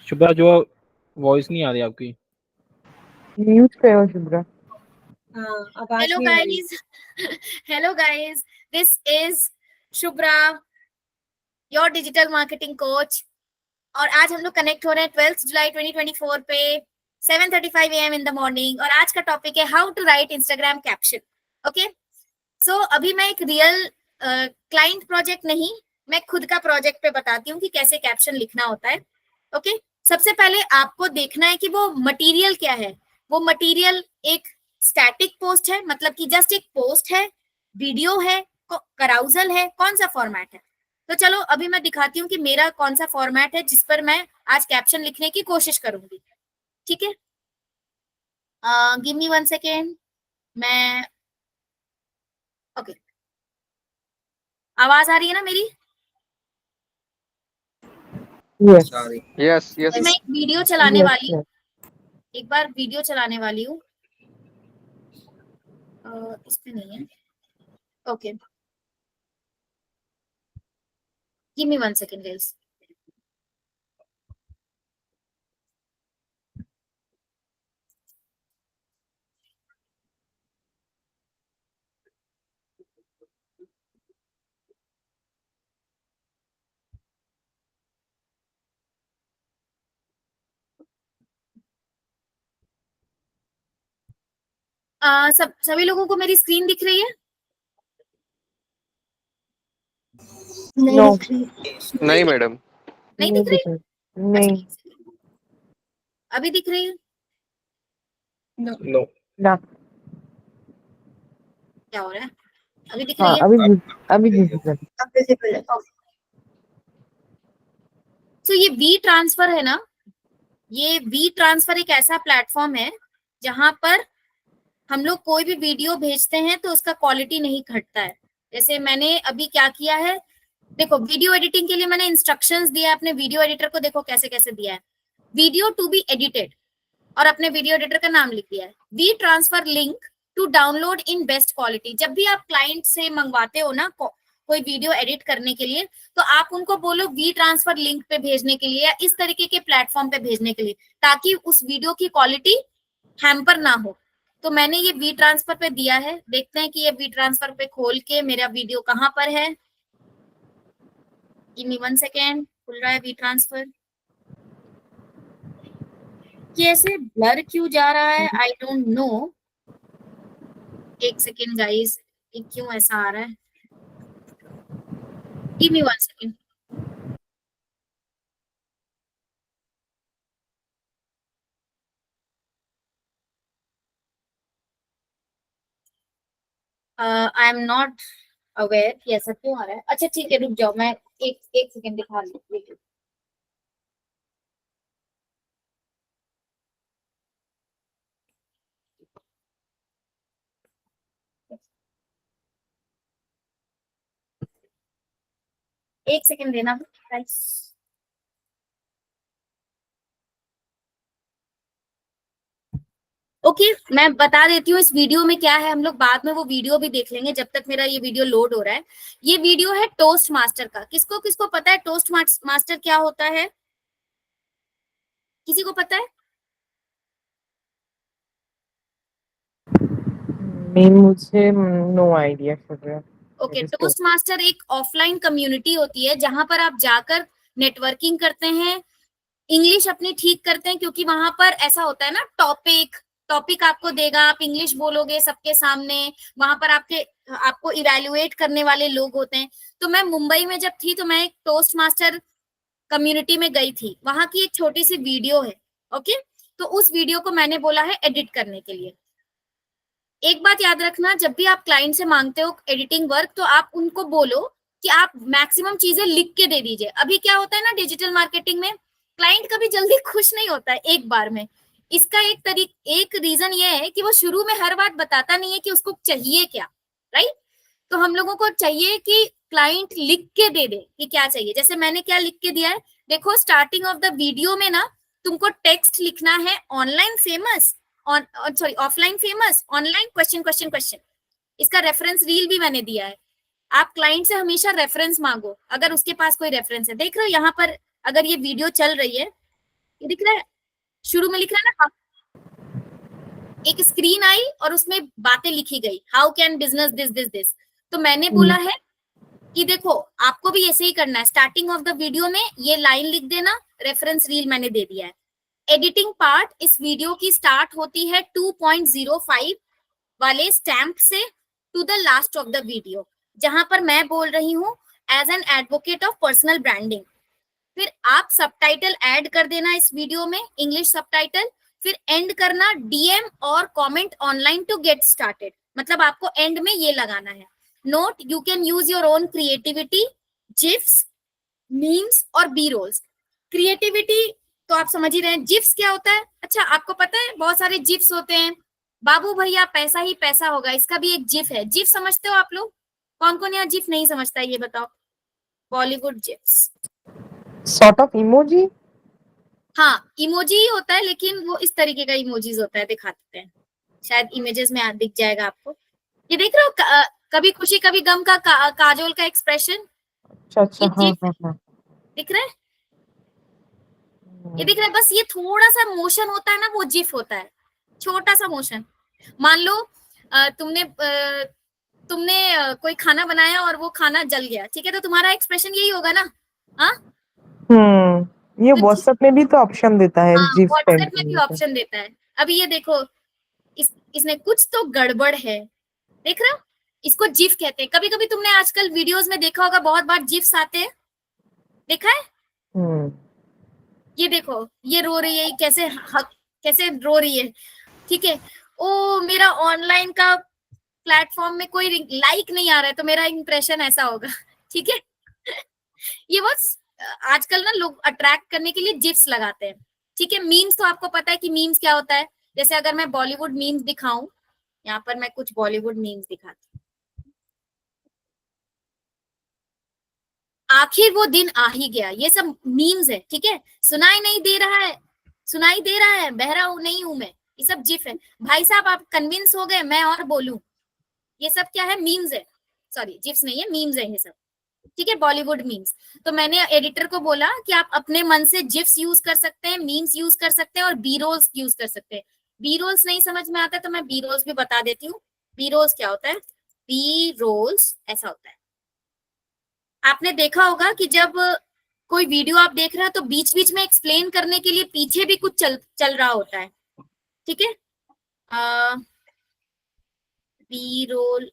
शुभ्रा जो वॉइस नहीं आ रही आपकी। म्यूट करो Shubhra. Hello guys. Hello guys. This is Shubhra, your digital marketing coach. और आज हम लोग कनेक्ट हो रहे हैं 12 जुलाई 2024 पे 7:35 AM इन द मॉर्निंग। और आज का टॉपिक है how to write Instagram caption. Okay, so अभी मैं एक रियल क्लाइंट प्रोजेक्ट नहीं, मैं खुद का प्रोजेक्ट पे बताती हूँ कि कैसे कैप्शन लिखना होता है। ओके, सबसे पहले आपको देखना है कि वो मटेरियल क्या है। वो मटेरियल एक स्टैटिक पोस्ट है, मतलब कि जस्ट एक पोस्ट है, वीडियो है, कराउजल है, कौन सा फॉर्मेट है। तो चलो अभी मैं दिखाती हूँ कि मेरा कौन सा फॉर्मेट है जिस पर मैं आज कैप्शन लिखने की कोशिश करूंगी। ठीक है, गिव मी 1 सेकेंड। मैं ओके, आवाज आ रही है ना मेरी? यस तो मैं एक वीडियो चलाने वाली हूँ, एक बार वीडियो चलाने वाली हूँ। इस पे नहीं है। Okay, give me 1 second guys. सभी लोगों को मेरी स्क्रीन दिख रही है? नहीं मैडम, नहीं दिख रही? नहीं। अभी दिख रही है? नो ना। क्या हो रहा है? अभी दिख हाँ, रही है? अभी visible है। तो ये वी ट्रांसफर है ना, ये वी ट्रांसफर एक ऐसा प्लेटफॉर्म है जहां पर हम लोग कोई भी वीडियो भेजते हैं तो उसका क्वालिटी नहीं घटता है। जैसे मैंने अभी क्या किया है, देखो वीडियो एडिटिंग के लिए मैंने इंस्ट्रक्शंस दिया है अपने वीडियो एडिटर को। देखो कैसे कैसे दिया है, वीडियो टू बी एडिटेड, और अपने वीडियो एडिटर का नाम लिख दिया है, we transfer link to download in best quality. जब भी आप क्लाइंट से मंगवाते हो ना कोई वीडियो एडिट करने के लिए, तो आप उनको बोलो वी ट्रांसफर लिंक पे भेजने के लिए या इस तरीके के प्लेटफॉर्म पे भेजने के लिए, ताकि उस वीडियो की क्वालिटी हैम्पर ना हो। तो मैंने ये वी ट्रांसफर पे दिया है। देखते हैं कि ये वी ट्रांसफर पे खोल के मेरा वीडियो कहाँ पर है। गिव मी 1 सेकेंड, खुल रहा है वी ट्रांसफर। कैसे ब्लर क्यों जा रहा है, आई डोंट नो। एक सेकेंड गाइस, ये क्यों ऐसा आ रहा है? Give me 1 second. I am not aware कि ऐसा क्यों आ रहा है। अच्छा ठीक है, रुक जाओ, मैं एक एक सेकेंड दिखा ली। एक सेकेंड देना गाइस। ओके, मैं बता देती हूँ इस वीडियो में क्या है। हम लोग बाद में वो वीडियो भी देख लेंगे जब तक मेरा ये वीडियो लोड हो रहा है। ये वीडियो है टोस्ट मास्टर का। किसको किसको पता है टोस्ट मास्टर क्या होता है? किसी को पता है? नहीं, मुझे no idea Shubhra. Okay, toast master एक ऑफलाइन कम्युनिटी होती है जहां पर आप जाकर नेटवर्किंग करते हैं, इंग्लिश अपनी ठीक करते हैं, क्योंकि वहां पर ऐसा होता है ना, टॉपिक आपको देगा, आप इंग्लिश बोलोगे सबके सामने, वहां पर आपको इवैल्यूएट करने वाले लोग होते हैं। तो मैं मुंबई में जब थी तो मैं एक टोस्ट मास्टर कम्युनिटी में गई थी, वहां की एक छोटी सी वीडियो है। ओके, तो उस वीडियो को मैंने बोला है एडिट करने के लिए। एक बात याद रखना, जब भी आप क्लाइंट से मांगते हो एडिटिंग वर्क, तो आप उनको बोलो कि आप मैक्सिमम चीजें लिख के दे दीजिए। अभी क्या होता है ना डिजिटल मार्केटिंग में, क्लाइंट कभी जल्दी खुश नहीं होता है एक बार में। इसका एक रीजन ये है कि वो शुरू में हर बात बताता नहीं है कि उसको चाहिए क्या, राइट। तो हम लोगों को चाहिए कि क्लाइंट लिख के दे दे कि क्या चाहिए। जैसे मैंने क्या लिख के दिया है, देखो स्टार्टिंग ऑफ द वीडियो में ना तुमको टेक्स्ट लिखना है, online famous sorry offline famous, online question question question. इसका रेफरेंस रील भी मैंने दिया है। आप क्लाइंट से हमेशा रेफरेंस मांगो, अगर उसके पास कोई रेफरेंस है। देख रहे हो यहाँ पर, अगर ये वीडियो चल रही है ये दिख रहा है, शुरू में लिख रहा है ना, एक स्क्रीन आई और उसमें बातें लिखी गई, how can business this this this. तो मैंने बोला है कि देखो आपको भी ऐसे ही करना है, स्टार्टिंग ऑफ द वीडियो में ये लाइन लिख देना, रेफरेंस रील मैंने दे दिया है। एडिटिंग पार्ट इस वीडियो की स्टार्ट होती है 2.05 वाले स्टैम्प से to the last of the video, जहां पर मैं बोल रही हूँ as an advocate of personal branding. फिर आप सबटाइटल ऐड कर देना इस वीडियो में, इंग्लिश सबटाइटल। फिर एंड करना डीएम और comment online to get started, मतलब आपको एंड में ये लगाना है। Note, you can use your own creativity, GIFs, memes और बी रोल्स। क्रिएटिविटी तो आप समझ ही रहे हैं, जिफ्स क्या होता है? अच्छा आपको पता है बहुत सारे जिफ्स होते हैं, बाबू भैया पैसा ही पैसा होगा, इसका भी एक जिफ है। जिफ समझते हो आप लोग? कौन कौन यहाँ जिफ नहीं समझता है ये बताओ? Bollywood GIFs, sort of emoji. हाँ इमोजी ही होता है, लेकिन वो इस तरीके का इमोजीज होता है, दिखाते हैं, शायद इमेजेस में दिख जाएगा आपको। ये देख रहे हो कभी खुशी कभी गम का काजोल का एक्सप्रेशन, अच्छा अच्छा, ये हाँ जिफ हाँ हाँ। दिख रहा है, ये दिख रहा है। बस ये थोड़ा सा मोशन होता है ना, वो जिफ होता है, छोटा सा मोशन। मान लो तुमने कोई खाना बनाया और वो खाना जल गया, ठीक है, तो तुम्हारा एक्सप्रेशन यही होगा ना? हाँ, ये तो व्हाट्सएप में भी तो ऑप्शन देता है हाँ जिफ सेंड व्हाट्सएप में भी करने का। ऑप्शन देता है। अभी ये देखो, इसने कुछ तो गड़बड़ है, देख रहा हो? इसको जिफ कहते हैं। कभी कभी तुमने आजकल वीडियोस में देखा होगा, बहुत बार जिफ्स आते हैं, देखा है? ये देखो, ये रो रही है, कैसे कैसे रो रही है, ठीक है। ओ मेरा ऑनलाइन का प्लेटफॉर्म में कोई लाइक नहीं आ रहा है, तो मेरा इंप्रेशन ऐसा होगा, ठीक है। ये बस आजकल ना लोग अट्रैक्ट करने के लिए जिफ्स लगाते हैं, ठीक है। मीम्स तो आपको पता है कि मीम्स क्या होता है। जैसे अगर मैं बॉलीवुड मीम्स दिखाऊं, यहाँ पर मैं कुछ बॉलीवुड मीम्स दिखाती हूँ। आखिर वो दिन आ ही गया, ये सब मीम्स है, ठीक है। सुनाई नहीं दे रहा है, सुनाई दे रहा है, बहरा हूं नहीं हूं मैं, ये सब जिफ है। भाई साहब आप कन्विंस हो गए, मैं और बोलूं? ये सब क्या है? मीम्स है, सॉरी जिफ्स नहीं है, मीम्स है ये सब, ठीक है, बॉलीवुड मीम्स। तो मैंने एडिटर को बोला कि आप अपने मन से जिफ्स यूज कर सकते हैं, मीम्स यूज कर सकते हैं और बी रोल्स यूज कर सकते हैं। बी रोल्स नहीं समझ में आता तो मैं बी रोल्स भी बता देती हूँ। बी रोल्स क्या होता है? बी रोल्स ऐसा होता है, आपने देखा होगा कि जब कोई वीडियो आप देख रहे हो तो बीच बीच में एक्सप्लेन करने के लिए पीछे भी कुछ चल रहा होता है, ठीक है। बी रोल,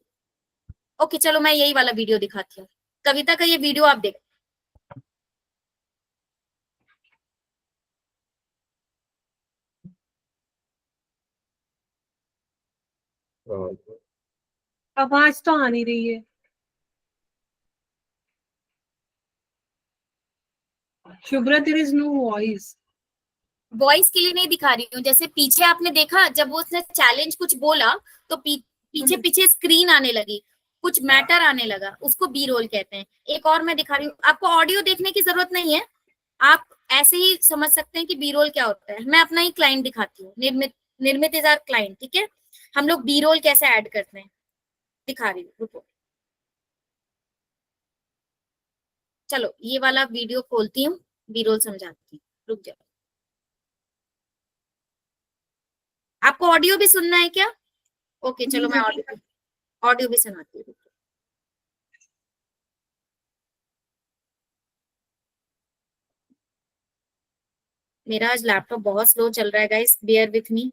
ओके चलो मैं यही वाला वीडियो दिखाती हूँ। कविता का ये वीडियो आप देख, आवाज तो आ नहीं रही है। Shubhra, there is no voice. Voice के लिए नहीं दिखा रही हूँ, जैसे पीछे आपने देखा जब उसने चैलेंज कुछ बोला तो पीछे पीछे स्क्रीन आने लगी, कुछ मैटर आने लगा, उसको बी रोल कहते हैं। एक और मैं दिखा रही हूँ, आपको ऑडियो देखने की जरूरत नहीं है, आप ऐसे ही समझ सकते हैं कि बी रोल क्या होता है। मैं अपना ही क्लाइंट दिखाती हूँ, निर्मित इज आवर क्लाइंट, ठीक है। हम लोग बी रोल कैसे ऐड करते हैं दिखा रही हूँ, रुको। चलो ये वाला वीडियो खोलती हूँ, बी रोल समझाती हूँ, रुक जाओ। आपको ऑडियो भी सुनना है क्या? ओके चलो मैं ऑडियो भी सुनाती हूँ। मेरा आज लैपटॉप बहुत स्लो चल रहा है गाइस, बेयर विथ मी।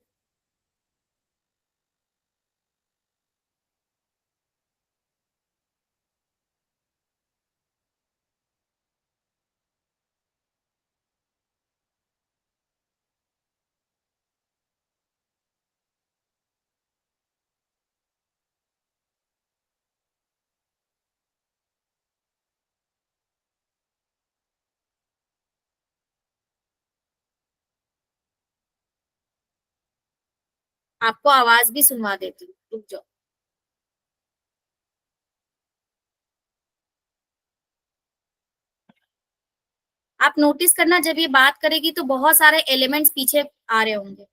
आपको आवाज भी सुनवा देती हूँ, रुक जाओ। आप नोटिस करना जब ये बात करेगी तो बहुत सारे एलिमेंट्स पीछे आ रहे होंगे।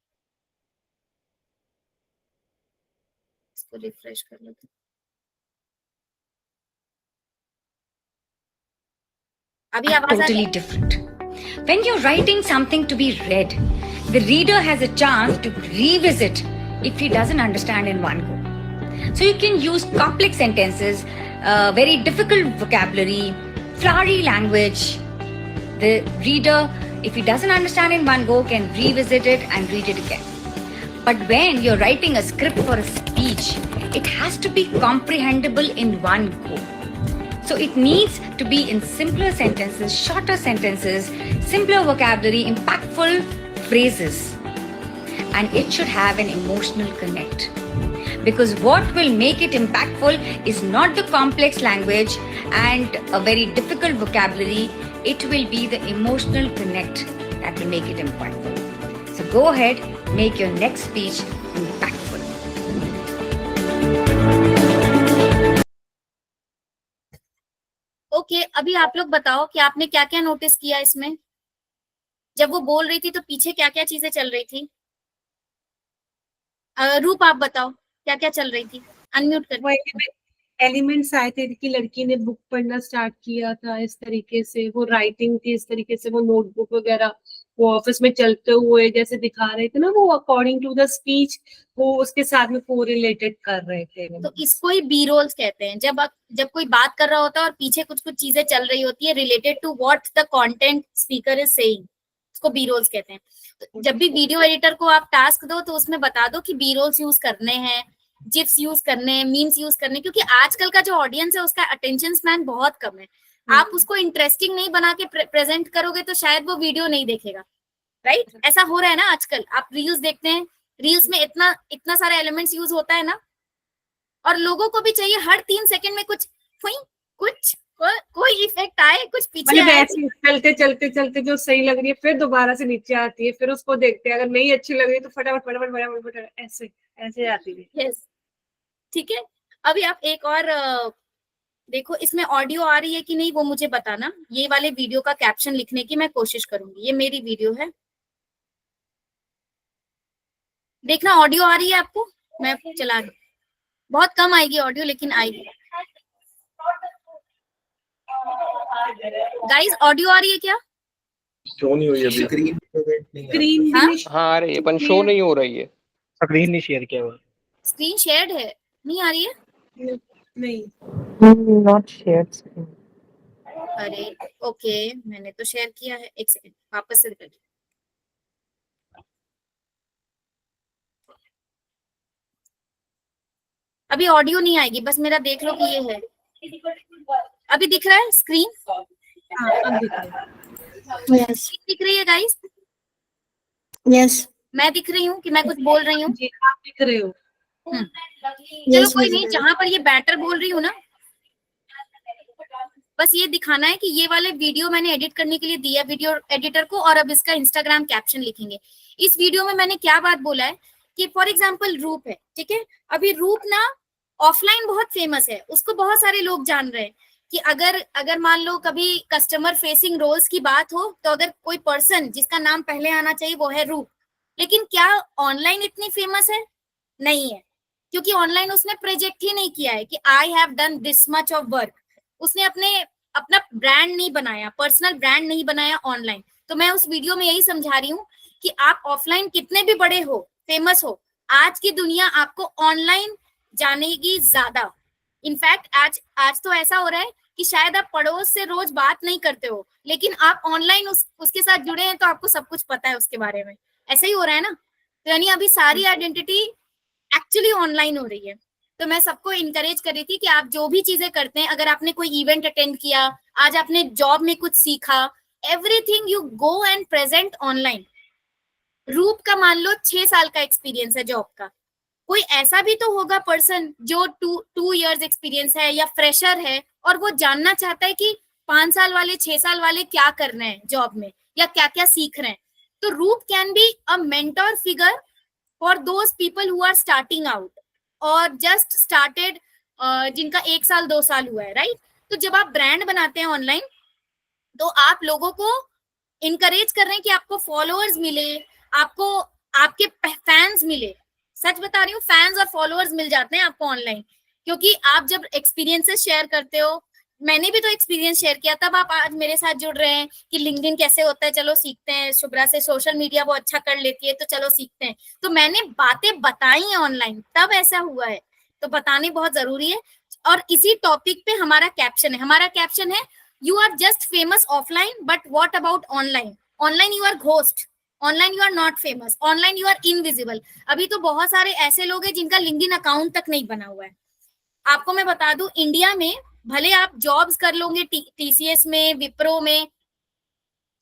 इसको रिफ्रेश कर लेते हैं। अभी आवाज आ रही Totally है? different. When you're writing something to be read, the reader has a chance to revisit if he doesn't understand in one go. So you can use complex sentences, very difficult vocabulary, flowery language. The reader, if he doesn't understand in one go, can revisit it and read it again. But when you're writing a script for a speech, it has to be comprehensible in one go. So it needs to be in simpler sentences, shorter sentences, simpler vocabulary, impactful phrases. And it should have an emotional connect. Because what will make it impactful is not the complex language and a very difficult vocabulary. It will be the emotional connect that will make it impactful. So go ahead, make your next speech impactful. Okay अभी आप लोग बताओ कि आपने क्या क्या notice किया इसमें। जब वो बोल रही थी तो पीछे क्या क्या चीजें चल रही थी। रूप आप बताओ क्या क्या चल रही थी। अनम्यूट कर। वो एलिमेंट्स आए थे कि लड़की ने बुक पढ़ना स्टार्ट किया था, इस तरीके से वो राइटिंग थी, इस तरीके से वो नोटबुक वगैरह वो ऑफिस में चलते हुए जैसे दिखा रहे थे ना, वो अकॉर्डिंग टू द स्पीच वो उसके साथ में को रिलेटेड कर रहे थे। तो इसको ही बी रोल्स कहते हैं। जब कोई बात कर रहा होता है और पीछे कुछ कुछ चीजें चल रही होती है related to what the content speaker is saying, उसको बी रोल्स कहते हैं। तो जब भी वीडियो एडिटर को आप टास्क दो तो उसमें बता दो कि बी रोल्स यूज करने हैं, जिप्स यूज करने हैं, मीम्स यूज करने हैं, क्योंकि आजकल का जो ऑडियंस है उसका अटेंशन स्पैन बहुत कम है। आप उसको इंटरेस्टिंग नहीं बना के प्रेजेंट करोगे तो शायद वो वीडियो नहीं देखेगा, राइट? ऐसा हो रहा है ना आजकल। आप रील्स देखते हैं, रील्स में इतना सारा एलिमेंट्स यूज होता है ना, और लोगों को भी चाहिए हर 3 सेकंड में कुछ कोई इफेक्ट आए, कुछ पीछे आए। चलते चलते चलते जो सही लग रही है फिर दोबारा से नीचे आती है, फिर उसको देखते हैं, अगर नहीं अच्छी लग रही है तो फटाफट फटाफट फटाफट फटाफट ऐसे आती है। यस, ठीक है। अभी आप एक और देखो, इसमें ऑडियो आ रही है कि नहीं वो मुझे बताना। ये वाले वीडियो का कैप्शन लिखने की मैं कोशिश करूंगी। ये मेरी वीडियो है, देखना ऑडियो आ रही है आपको। मैं चला रही, बहुत कम आएगी ऑडियो लेकिन आएगी। गाइस ऑडियो आ रही है क्या? शो नहीं हुई अभी। स्क्रीन हाँ आ रही है, पर शो नहीं हो रही है। स्क्रीन नहीं शेयर किया हुआ। स्क्रीन शेयर्ड है, नहीं आ रही है? नहीं, नॉट शेयर्ड स्क्रीन। अरे ओके, मैंने तो शेयर किया है। एक सेकंड, वापस से कर। अभी ऑडियो नहीं आएगी, बस मेरा देख लो कि ये है। अभी दिख रहा है स्क्रीन? हाँ अब दिख रहा है। यस दिख रही है गाइस? यस मैं दिख रही हूँ कि मैं कुछ बोल रही हूँ? जी आप दिख रहे हो। चलो कोई नहीं, जहां पर ये बैटर बोल रही हूँ ना, बस ये दिखाना है कि ये वाले वीडियो मैंने एडिट करने के लिए दिया वीडियो एडिटर को, और अब इसका इंस्टाग्राम कैप्शन लिखेंगे। इस वीडियो में मैंने क्या बात बोला है कि फॉर एग्जाम्पल रूप है, ठीक है। अभी रूप ना ऑफलाइन बहुत फेमस है, उसको बहुत सारे लोग जान रहे हैं कि अगर मान लो कभी कस्टमर फेसिंग रोल्स की बात हो तो अगर कोई पर्सन जिसका नाम पहले आना चाहिए वो है रूप। लेकिन क्या ऑनलाइन इतनी फेमस है? नहीं है, क्योंकि ऑनलाइन उसने प्रोजेक्ट ही नहीं किया है कि I have done this much of work. उसने अपना ब्रांड नहीं बनाया, पर्सनल ब्रांड नहीं बनाया ऑनलाइन। तो मैं उस वीडियो में यही समझा रही हूँ कि आप ऑफलाइन कितने भी बड़े हो, फेमस हो, आज की दुनिया आपको ऑनलाइन जानेगी ज्यादा। इनफैक्ट आज तो ऐसा हो रहा है कि शायद आप पड़ोस से रोज बात नहीं करते हो, लेकिन आप ऑनलाइन उसके साथ जुड़े हैं तो आपको सब कुछ पता है उसके बारे में। ऐसा ही हो रहा है ना? तो यानी अभी सारी आइडेंटिटी एक्चुअली ऑनलाइन हो रही है। तो मैं सबको इनकरेज कर रही थी कि आप जो भी चीजें करते हैं, अगर आपने कोई इवेंट अटेंड किया, आज आपने जॉब में कुछ सीखा, everything you go and present online. रूप का मान लो 6 साल का एक्सपीरियंस है जॉब का, कोई ऐसा भी तो होगा पर्सन जो 2 इयर्स एक्सपीरियंस है या फ्रेशर है और वो जानना चाहता है कि 5 साल वाले 6 साल वाले क्या कर रहे हैं जॉब में या क्या क्या सीख रहे हैं। तो Roop can be a mentor figure for those people who are starting out और जस्ट स्टार्टेड, जिनका 1 साल 2 साल हुआ है, राइट? तो जब आप ब्रांड बनाते हैं ऑनलाइन तो आप लोगों को इनकरेज कर रहे हैं कि आपको फॉलोअर्स मिले, आपको आपके फैंस मिले। सच बता रही हूँ, फैंस और फॉलोअर्स मिल जाते हैं आपको ऑनलाइन, क्योंकि आप जब एक्सपीरियंसेस शेयर करते हो, मैंने भी तो एक्सपीरियंस शेयर किया, तब आप आज मेरे साथ जुड़ रहे हैं कि लिंक्डइन कैसे होता है, चलो सीखते हैं। शुभ्रा से सोशल मीडिया वो अच्छा कर लेती है, तो चलो सीखते हैं। तो मैंने बातें बताई हैं ऑनलाइन, तब ऐसा हुआ है, तो बतानी बहुत जरूरी है। और इसी टॉपिक पे हमारा कैप्शन है you are just famous offline but what about online. Online you are ghost, online you are not famous, online you are invisible. अभी तो बहुत सारे ऐसे लोग हैं जिनका लिंक्डइन अकाउंट तक नहीं बना हुआ है। आपको मैं बता दूं, इंडिया में भले आप जॉब्स कर लोगे टीसीएस में, विप्रो में,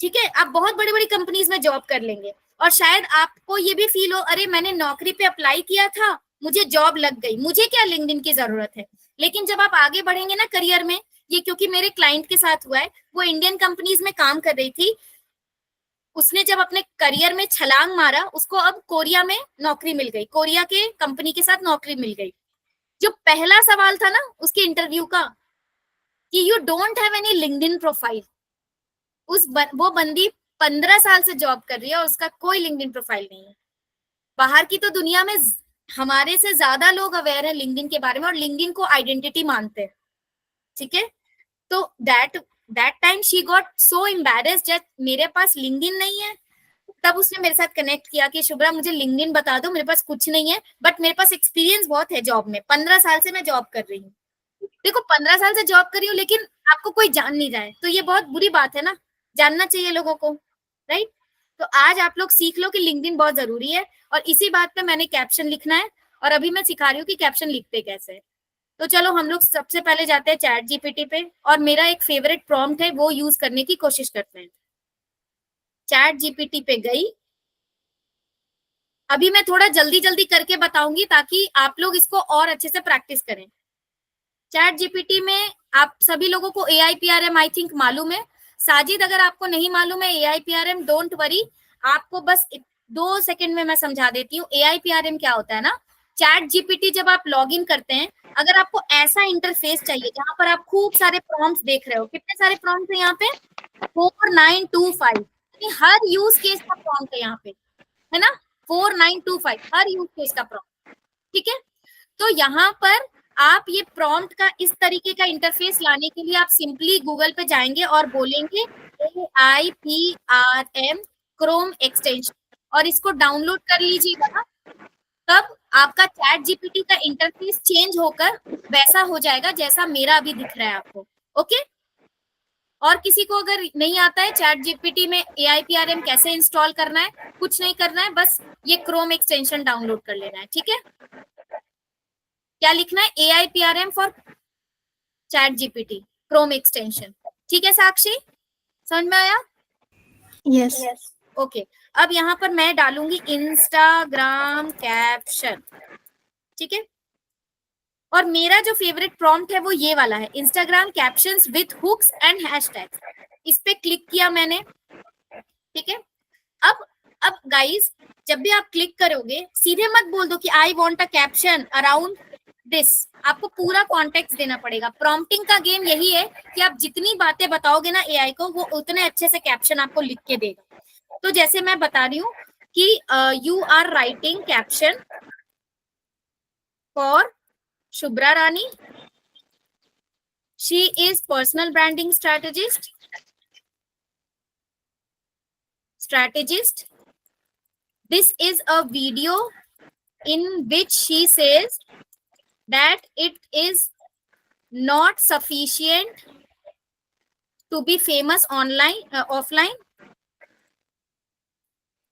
ठीक है, आप बहुत बड़ी बड़ी कंपनीज में जॉब कर लेंगे, और शायद आपको ये भी फील हो, अरे मैंने नौकरी पे अप्लाई किया था, मुझे जॉब लग गई, मुझे क्या लिंक्डइन की जरूरत है। लेकिन जब आप आगे बढ़ेंगे ना करियर में, ये क्योंकि मेरे क्लाइंट के साथ हुआ है, वो इंडियन कंपनीज में काम कर रही थी, उसने जब अपने करियर में छलांग मारा, उसको अब कोरिया में नौकरी मिल गई, कोरिया के कंपनी के साथ नौकरी मिल गई। जो पहला सवाल था ना उसके इंटरव्यू का कि you don't have any LinkedIn profile, वो बंदी 15 साल से जॉब कर रही है और उसका कोई लिंक्डइन प्रोफाइल नहीं है। बाहर की तो दुनिया में हमारे से ज्यादा लोग अवेयर है लिंक्डइन के बारे में और लिंक्डइन को आइडेंटिटी मानते हैं, ठीक है। तो that time she got so embarrassed that मेरे पास लिंक्डइन नहीं है। तब उसने मेरे साथ कनेक्ट किया कि शुभ्रा मुझे लिंक्डइन बता दो, मेरे पास कुछ नहीं है बट मेरे पास एक्सपीरियंस बहुत है जॉब में, 15 साल से मैं जॉब कर रही हूँ। देखो 15 साल से जॉब कर रही हूँ लेकिन आपको कोई जान नहीं रहा है, तो ये बहुत बुरी बात है ना, जानना चाहिए लोगों को, राइट। तो आज आप लोग सीख लो कि लिंक्डइन बहुत जरूरी है, और इसी बात पे मैंने कैप्शन लिखना है, और अभी मैं सिखा रही हूँ कि कैप्शन लिखते कैसे है। तो चलो हम लोग सबसे पहले जाते हैं चैट जीपीटी पे, और मेरा एक फेवरेट प्रॉम्प्ट है वो यूज करने की कोशिश करते हैं। चैट जीपीटी पे गई, अभी मैं थोड़ा जल्दी जल्दी करके बताऊंगी ताकि आप लोग इसको और अच्छे से प्रैक्टिस करें। चैट जीपीटी में आप सभी लोगों को AIPRM आई थिंक मालूम है। साजिद अगर आपको नहीं मालूम है AIPRM, डोंट वरी, आपको बस 2 सेकंड में मैं समझा देती हूँ। AIPRM क्या होता है ना, चैट जीपीटी जब आप लॉग इन करते हैं, अगर आपको ऐसा इंटरफेस चाहिए जहां पर आप खूब सारे प्रॉम्प्ट्स देख रहे हो, कितने सारे प्रॉम्प्ट्स हैं यहाँ पे, 4925, हर यूज केस का प्रॉम्प्ट है यहाँ पे, है ना, 4925 हर यूज केस का प्रॉम्प्ट, ठीक है। तो यहाँ पर आप ये प्रॉम्प्ट का इस तरीके का इंटरफेस लाने के लिए आप सिंपली गूगल पे जाएंगे और बोलेंगे AIPRM क्रोम एक्सटेंशन, और इसको डाउनलोड कर लीजिएगा। तब आपका चैट जीपीटी का इंटरफेस चेंज होकर वैसा हो जाएगा जैसा मेरा अभी दिख रहा है आपको, ओके। और किसी को अगर नहीं आता है चैट जीपीटी में AIPRM कैसे इंस्टॉल करना है, कुछ नहीं करना है, बस ये क्रोम एक्सटेंशन डाउनलोड कर लेना है, ठीक है। क्या लिखना है, AIPRM for chat GPT Chrome extension, ठीक है। साक्षी समझ में आया? Yes. ओके, अब यहाँ पर मैं डालूंगी इंस्टाग्राम कैप्शन, ठीक है। और मेरा जो फेवरेट प्रॉम्प्ट है वो ये वाला है, Instagram captions with hooks and hashtags. इस पे क्लिक किया मैंने, ठीक है। अब गाइस जब भी आप क्लिक करोगे सीधे मत बोल दो कि I want a caption around this, आपको पूरा कॉन्टेक्स्ट देना पड़ेगा। प्रॉम्प्टिंग का गेम यही है कि आप जितनी बातें बताओगे ना AI को, वो उतने अच्छे से कैप्शन आपको लिख के देगा। तो जैसे मैं बता रही हूँ कि you are writing caption for Shubhra Rani, she is personal branding strategist. This is a video in which she says that it is not sufficient to be famous online offline.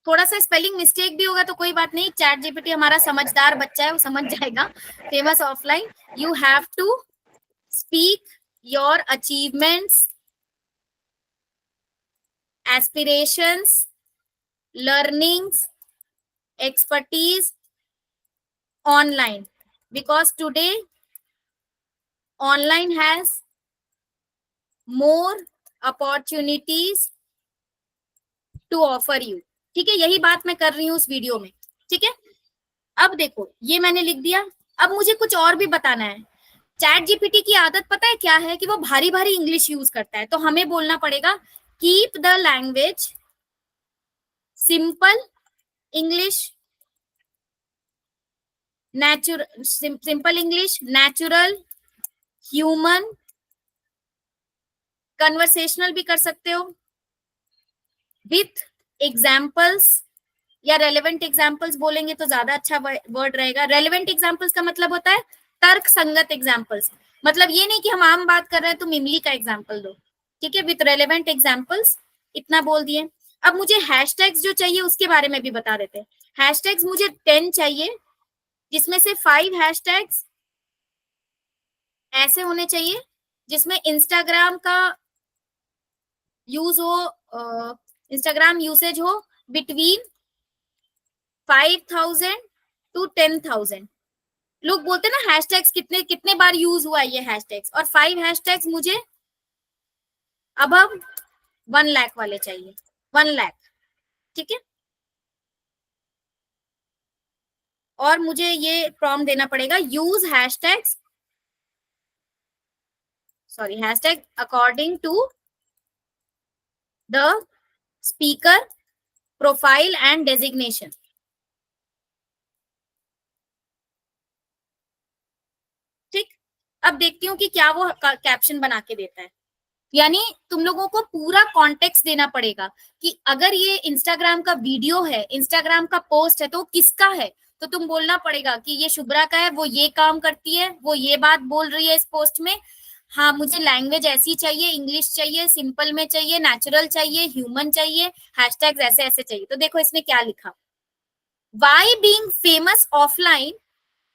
थोड़ा सा स्पेलिंग मिस्टेक भी होगा तो कोई बात नहीं, चैट जीपीटी हमारा समझदार बच्चा है, वो समझ जाएगा। Famous offline, you have to speak your achievements, aspirations, learnings, expertise online, because today online has more opportunities to offer you, ठीक है। यही बात मैं कर रही हूँ उस वीडियो में, ठीक है। अब देखो ये मैंने लिख दिया, अब मुझे कुछ और भी बताना है। चैट जीपीटी की आदत पता है क्या है कि वो भारी भारी इंग्लिश यूज करता है, तो हमें बोलना पड़ेगा keep the language simple English, natural, simple English, natural, human, conversational भी कर सकते हो विथ एग्जाम्पल्स, या रेलेवेंट एग्जाम्पल्स बोलेंगे तो ज्यादा अच्छा वर्ड रहेगा। रेलेवेंट एग्जाम्पल्स का मतलब होता है तर्क संगत एग्जाम्पल्स, मतलब ये नहीं कि हम आम बात कर रहे हैं तुम इमली का एग्जाम्पल दो, ठीक है, विथ रेलेवेंट एग्जाम्पल्स, इतना बोल दिए। अब मुझे हैशटैग्स जो चाहिए उसके बारे में भी बता देते हैं। हैशटैग्स मुझे 10 चाहिए, जिसमें से 5 हैशटैग्स ऐसे होने चाहिए जिसमें इंस्टाग्राम का यूज हो, इंस्टाग्राम यूसेज हो बिटवीन 5,000 to 10,000। लोग बोलते हैं ना हैशटैग्स कितने कितने बार यूज हुआ ये हैशटैग्स, और 5 हैशटैग्स मुझे अब 1 लाख वाले चाहिए, 1 लाख, ठीक है। और मुझे ये प्रॉम्प्ट देना पड़ेगा, use hashtags, sorry hashtag according to the speaker profile and designation. ठीक, अब देखती हूँ कि क्या वो कैप्शन बना के देता है। यानी तुम लोगों को पूरा कॉन्टेक्स्ट देना पड़ेगा कि अगर ये इंस्टाग्राम का वीडियो है, इंस्टाग्राम का पोस्ट है, तो किसका है, तो तुम बोलना पड़ेगा कि ये शुभ्रा का है, वो ये काम करती है, वो ये बात बोल रही है इस पोस्ट में, हाँ मुझे लैंग्वेज ऐसी चाहिए, इंग्लिश चाहिए, सिंपल में चाहिए, नेचुरल चाहिए, ह्यूमन चाहिए, हैशटैग्स ऐसे ऐसे चाहिए। तो देखो इसने क्या लिखा, why being famous offline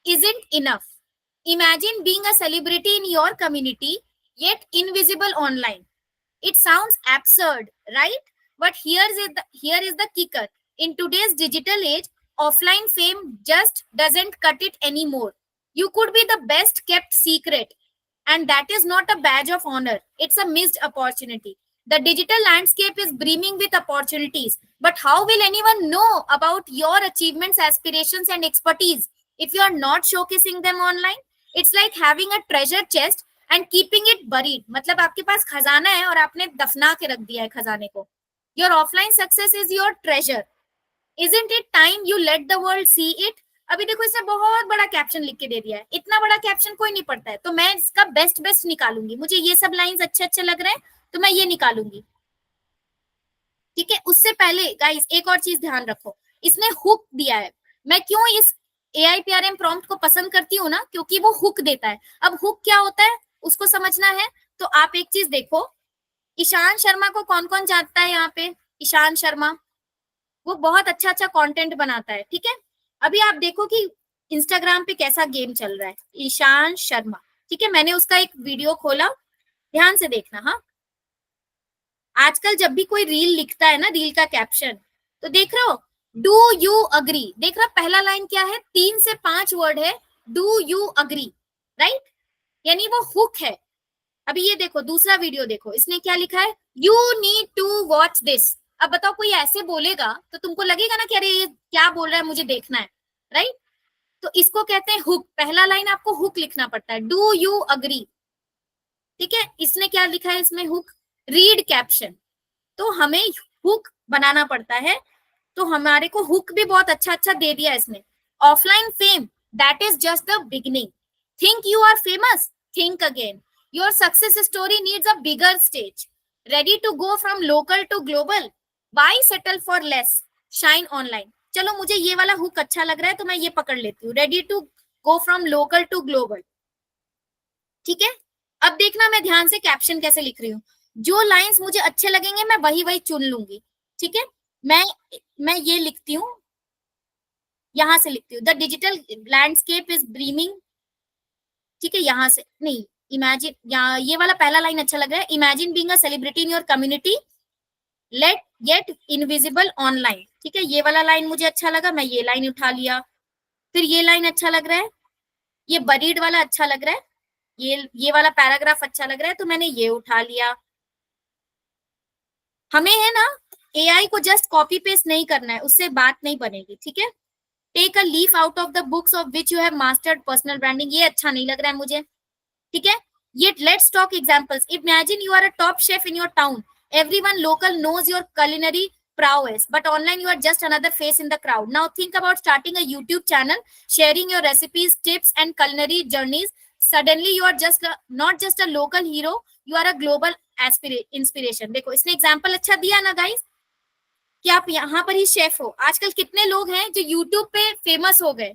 isn't enough. Imagine being a celebrity in your community yet invisible online. It sounds absurd, right? But here is the kicker. In today's digital age, offline fame just doesn't cut it anymore. You could be the best kept secret, and that is not a badge of honor. It's a missed opportunity. The digital landscape is brimming with opportunities, but how will anyone know about your achievements, aspirations, and expertise if you are not showcasing them online? It's like having a treasure chest and keeping it buried. मतलब आपके पास खजाना है और आपने दफना के रख दिया है खजाने को। Your offline success is your treasure. Isn't it time you let the world see it? अभी देखो इसने बहुत बड़ा कैप्शन लिख के दे दिया है, इतना बड़ा कैप्शन कोई नहीं पढ़ता है, तो मैं इसका बेस्ट निकालूंगी। मुझे ये सब लाइंस अच्छे लग रहे हैं तो मैं ये निकालूंगी, ठीक है। उससे पहले गाइस एक और चीज ध्यान रखो, इसने हुक दिया है। मैं क्यों इस AIPRM प्रॉम्प्ट को पसंद करती हूँ ना, क्योंकि वो हुक देता है। अब हुक क्या होता है उसको समझना है तो आप एक चीज देखो, ईशान शर्मा को कौन कौन जानता है यहाँ पे? ईशान शर्मा, वो बहुत अच्छा कंटेंट बनाता है, ठीक है। अभी आप देखो कि इंस्टाग्राम पे कैसा गेम चल रहा है। ईशान शर्मा, ठीक है, मैंने उसका एक वीडियो खोला, ध्यान से देखना। हाँ, आजकल जब भी कोई रील लिखता है ना, रील का कैप्शन, तो देख रहे हो डू यू अग्री, देख रहा पहला लाइन क्या है, 3 से 5 वर्ड है, डू यू अग्री, राइट, यानी वो हुक है। अभी ये देखो दूसरा वीडियो देखो, इसने क्या लिखा है, you need to watch this. अब बताओ कोई ऐसे बोलेगा तो तुमको लगेगा ना कि अरे ये क्या बोल रहा है, मुझे देखना है, राइट। तो इसको कहते हैं हुक। पहला लाइन आपको हुक लिखना पड़ता है, डू यू अग्री, ठीक है। इसने क्या लिखा है इसमें, हुक, रीड कैप्शन। तो हमें हुक बनाना पड़ता है, तो हमारे को हुक भी बहुत अच्छा दे दिया इसने। Offline fame, that is just the beginning. Think you are famous, think again. Your success story needs a bigger stage. Ready to go from local to global, why settle for less, shine online. चलो मुझे ये वाला hook अच्छा लग रहा है तो मैं ये पकड़ लेती हूँ, ready to go from local to global, ठीक है। अब देखना मैं ध्यान से कैप्शन कैसे लिख रही हूँ, जो लाइंस मुझे अच्छे लगेंगे मैं वही चुन लूंगी, ठीक है। मैं ये लिखती हूँ, यहां से लिखती हूँ, द डिजिटल लैंडस्केप इज ब्रीमिंग, ठीक है, यहां से नहीं, इमेजिन, ये वाला पहला लाइन अच्छा लग रहा है, imagine being a celebrity in your community let get invisible online, ठीक है। ये वाला लाइन मुझे अच्छा लगा, मैं ये लाइन उठा लिया। फिर ये लाइन अच्छा लग रहा है, ये बरीड वाला अच्छा लग रहा है, ये वाला पैराग्राफ अच्छा लग रहा है, तो मैंने ये उठा लिया। हमें है ना AI को जस्ट कॉपी पेस्ट नहीं करना है, उससे बात नहीं बनेगी, ठीक है। Take a leaf out of the books of which you have mastered personal branding, ये अच्छा नहीं लग रहा है मुझे, ठीक है। ये let's talk examples. Imagine you are a top chef in your town, everyone local knows your culinary prowess, but online you are just another face in the crowd. Now think about starting a YouTube channel, sharing your recipes, tips, and culinary journeys. Suddenly you are not just a local hero, you are a global inspiration. देखो इसने example अच्छा दिया ना guys, कि आप यहाँ पर ही chef हो। आजकल कितने लोग हैं जो यूट्यूब पे फेमस हो गए,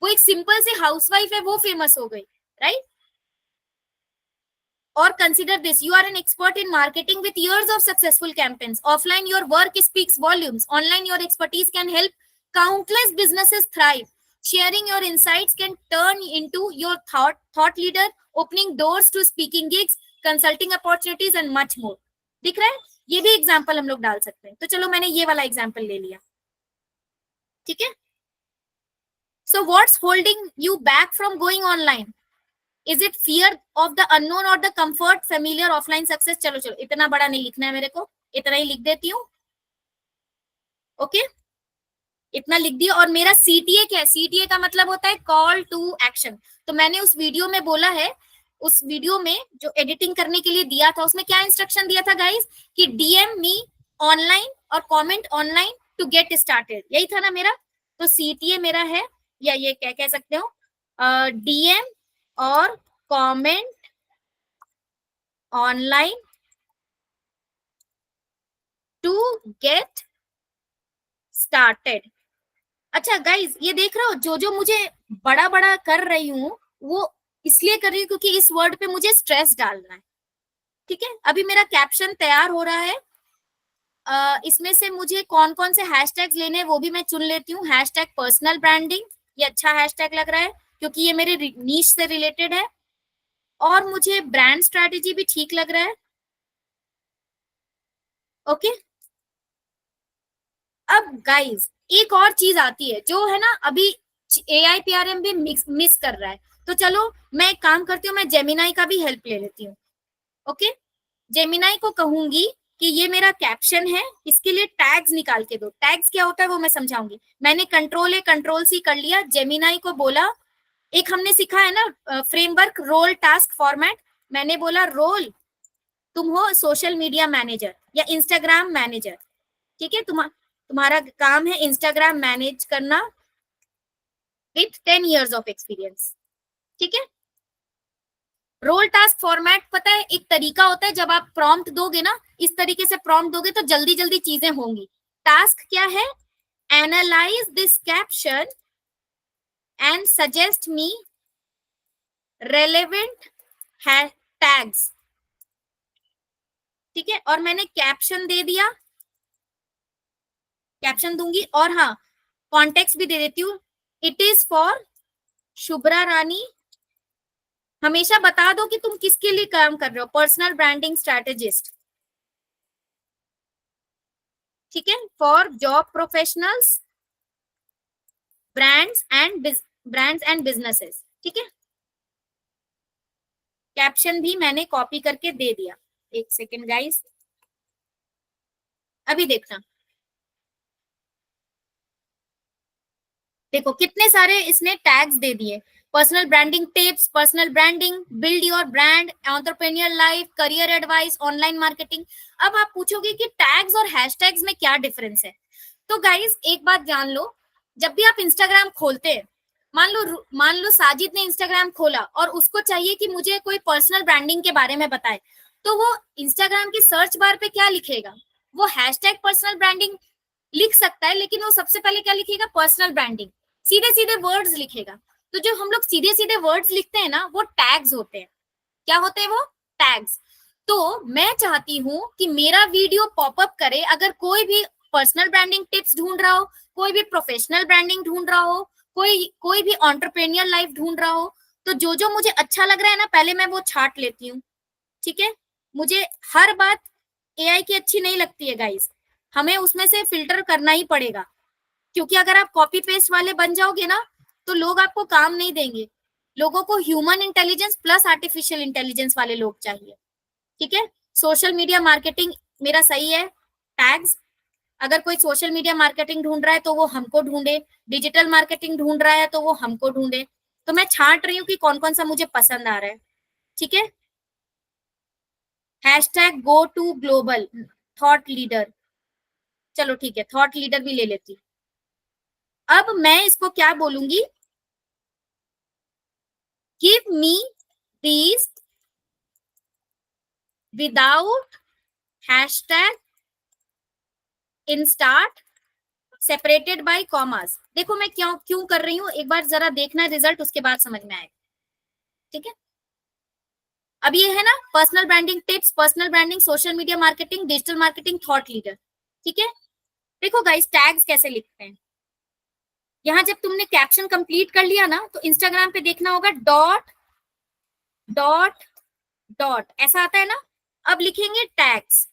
वो एक सिंपल सी हाउसवाइफ है, वो फेमस हो गई, right? Or consider this, you are an expert in marketing with years of successful campaigns. Offline, your work speaks volumes. Online, your expertise can help countless businesses thrive. Sharing your insights can turn into your thought leader, opening doors to speaking gigs, consulting opportunities and much more. दिख रहा है? ये भी example हम लोग डाल सकते हैं। तो चलो मैंने ये वाला एग्जाम्पल ले लिया, ठीक है? So what's holding you back from going online? Is it fear of the unknown or the comfort familiar offline success? चलो चलो, इतना बड़ा नहीं लिखना है मेरे को, इतना ही लिख देती हूँ। ओके, इतना लिख दिया। और मेरा CTA क्या है? CTA का मतलब होता है कॉल टू एक्शन। तो मैंने उस वीडियो में बोला है, उस वीडियो में जो एडिटिंग करने के लिए दिया था, उसमें क्या इंस्ट्रक्शन दिया था गाइस, कि DM मी ऑनलाइन और comment online to get started, यही था ना मेरा। तो CTA मेरा है, या ये क्या कह सकते हो, DM और comment online to get started. अच्छा गाइस, ये देख रहे हो, जो जो मुझे बड़ा बड़ा कर रही हूँ वो इसलिए कर रही हूँ क्योंकि इस वर्ड पे मुझे स्ट्रेस डालना है, ठीक है? अभी मेरा कैप्शन तैयार हो रहा है। इसमें से मुझे कौन कौन से हैशटैग्स लेने हैं वो भी मैं चुन लेती हूँ। हैशटैग पर्सनल ब्रांडिंग, ये अच्छा हैशटैग लग रहा है क्योंकि ये मेरे नीश से रिलेटेड है। और मुझे ब्रांड स्ट्रैटेजी भी ठीक लग रहा है। ओके, अब गाइस एक और चीज आती है जो है ना, अभी AIPRM भी मिस कर रहा है। तो चलो मैं एक काम करती हूँ, मैं जेमिनाई का भी हेल्प ले लेती हूँ। ओके, जेमिनाई को कहूंगी कि ये मेरा कैप्शन है, इसके लिए टैग्स निकाल के दो। टैग्स क्या होता है वो मैं समझाऊंगी। मैंने Ctrl+A Ctrl+C कर लिया, जेमिनाई को बोला, एक हमने सीखा है ना फ्रेमवर्क, रोल टास्क फॉर्मेट। मैंने बोला रोल, तुम हो सोशल मीडिया मैनेजर या इंस्टाग्राम मैनेजर, ठीक है? तुम्हारा काम है इंस्टाग्राम मैनेज करना विथ 10 years ऑफ एक्सपीरियंस, ठीक है? रोल टास्क फॉर्मेट पता है एक तरीका होता है, जब आप प्रॉम्प्ट दोगे ना, इस तरीके से प्रॉम्प्ट दोगे तो जल्दी जल्दी चीजें होंगी। टास्क क्या है? Analyse this caption and suggest me relevant tags, ठीक है? और मैंने कैप्शन दे दिया, कैप्शन दूंगी। और हाँ, कॉन्टेक्स्ट भी दे देती हूँ, इट इज फॉर शुभ्रा रानी। हमेशा बता दो कि तुम किसके लिए काम कर रहे हो, पर्सनल ब्रांडिंग स्ट्रैटेजिस्ट, ठीक है? For job professionals, brands and businesses, ठीक है? कैप्शन भी मैंने कॉपी करके दे दिया। एक सेकेंड गाइस, अभी देखना, देखो कितने सारे इसने टैग्स दे दिए। Personal branding tips, personal branding, build your brand, entrepreneur life, career advice, online marketing. अब आप पूछोगे कि टैग्स और हैशटैग्स में क्या डिफरेंस है? तो गाइस एक बात जान लो, जब भी आप इंस्टाग्राम खोलते हैं, मान लो साजिद ने इंस्टाग्राम खोला और उसको चाहिए कि मुझे कोई पर्सनल ब्रांडिंग के बारे में बताए, तो वो इंस्टाग्राम की सर्च बार पे क्या लिखेगा? वो हैशटैग पर्सनल ब्रांडिंग लिख सकता है, लेकिन वो सबसे पहले क्या लिखेगा? पर्सनल ब्रांडिंग, सीधे सीधे वर्ड्स लिखेगा। तो जो हम लोग सीधे सीधे वर्ड्स लिखते हैं ना, वो टैग्स होते हैं। क्या होते हैं वो? टैग्स। तो मैं चाहती हूं कि मेरा वीडियो पॉपअप करे, अगर कोई भी पर्सनल ब्रांडिंग टिप्स ढूंढ रहा हो, कोई भी प्रोफेशनल ब्रांडिंग ढूंढ रहा हो, कोई भी एंटरप्रेन्योर लाइफ ढूंढ रहा हो, तो जो जो मुझे अच्छा लग रहा है ना, पहले मैं वो छाट लेती हूँ, ठीक है? मुझे हर बात AI की अच्छी नहीं लगती है गाइस, हमें उसमें से फिल्टर करना ही पड़ेगा, क्योंकि अगर आप कॉपी पेस्ट वाले बन जाओगे ना, तो लोग आपको काम नहीं देंगे। लोगों को human intelligence plus artificial intelligence वाले लोग चाहिए, ठीक है? सोशल मीडिया मार्केटिंग मेरा सही है, टैग्स। अगर कोई सोशल मीडिया मार्केटिंग ढूंढ रहा है तो वो हमको ढूंढे, डिजिटल मार्केटिंग ढूंढ रहा है तो वो हमको ढूंढे। तो मैं छांट रही हूँ कि कौन कौन सा मुझे पसंद आ रहा है, ठीक है? Hashtag go to global, thought leader, चलो ठीक है, थॉट लीडर भी ले लेती हूँ। अब मैं इसको क्या बोलूंगी? Give me these without hashtag in start separated by commas. देखो मैं क्यों कर रही हूँ, एक बार जरा देखना रिजल्ट, उसके बाद समझ में आएगा। ठीक है, अब ये है ना personal branding tips, personal branding, social media marketing, digital marketing, thought leader. ठीक है, देखो गाइस टैग्स कैसे लिखते हैं। यहां जब तुमने कैप्शन कंप्लीट कर लिया ना, तो इंस्टाग्राम पे देखना होगा डॉट डॉट डॉट, ऐसा आता है ना। अब लिखेंगे टैग्स।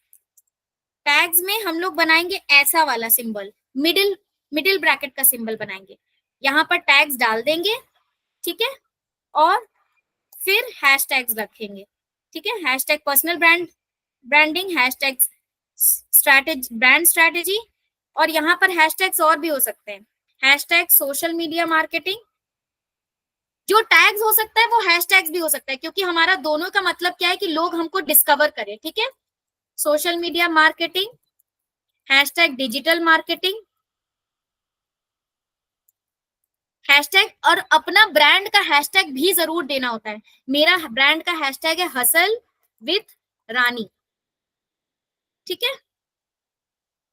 टैग्स में हम लोग बनाएंगे ऐसा वाला सिंबल, मिडिल ब्रैकेट का सिंबल बनाएंगे, यहां पर टैग्स डाल देंगे। ठीक है, और फिर हैशटैग्स रखेंगे। ठीक है, hashtag personal branding, hashtag brand strategy, और यहाँ पर हैशटैग्स और भी हो सकते हैं, हैशटैग सोशल मीडिया मार्केटिंग। जो टैग्स हो सकता है वो हैशटैग्स भी हो सकता है, क्योंकि हमारा दोनों का मतलब क्या है कि लोग हमको डिस्कवर करें। ठीक है, social media marketing, hashtag digital marketing, hashtag, और अपना ब्रांड का हैशटैग भी जरूर देना होता है। मेरा ब्रांड का हैशटैग है हसल विथ रानी। ठीक है,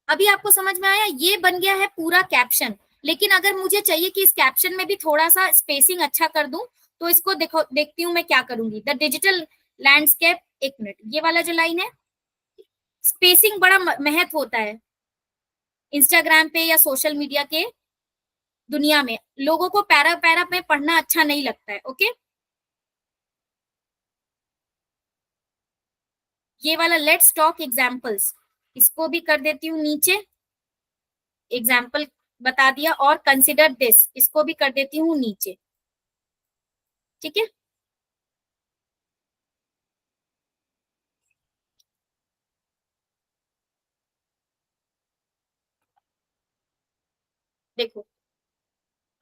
अभी आपको समझ में आया, ये बन गया है पूरा कैप्शन। लेकिन अगर मुझे चाहिए कि इस कैप्शन में भी थोड़ा सा स्पेसिंग अच्छा कर दूं, तो इसको देखती हूँ मैं क्या करूंगी। द डिजिटल लैंडस्केप, एक मिनट, ये वाला जो लाइन है, स्पेसिंग बड़ा महत्व होता है इंस्टाग्राम पे या सोशल मीडिया के दुनिया में। लोगों को पैरा पैरा में पढ़ना अच्छा नहीं लगता है। ओके, ये वाला लेट्स टॉक एग्जाम्पल्स, इसको भी कर देती हूँ नीचे, एग्जाम्पल बता दिया, और कंसिडर दिस, इसको भी कर देती हूँ नीचे। ठीक है, देखो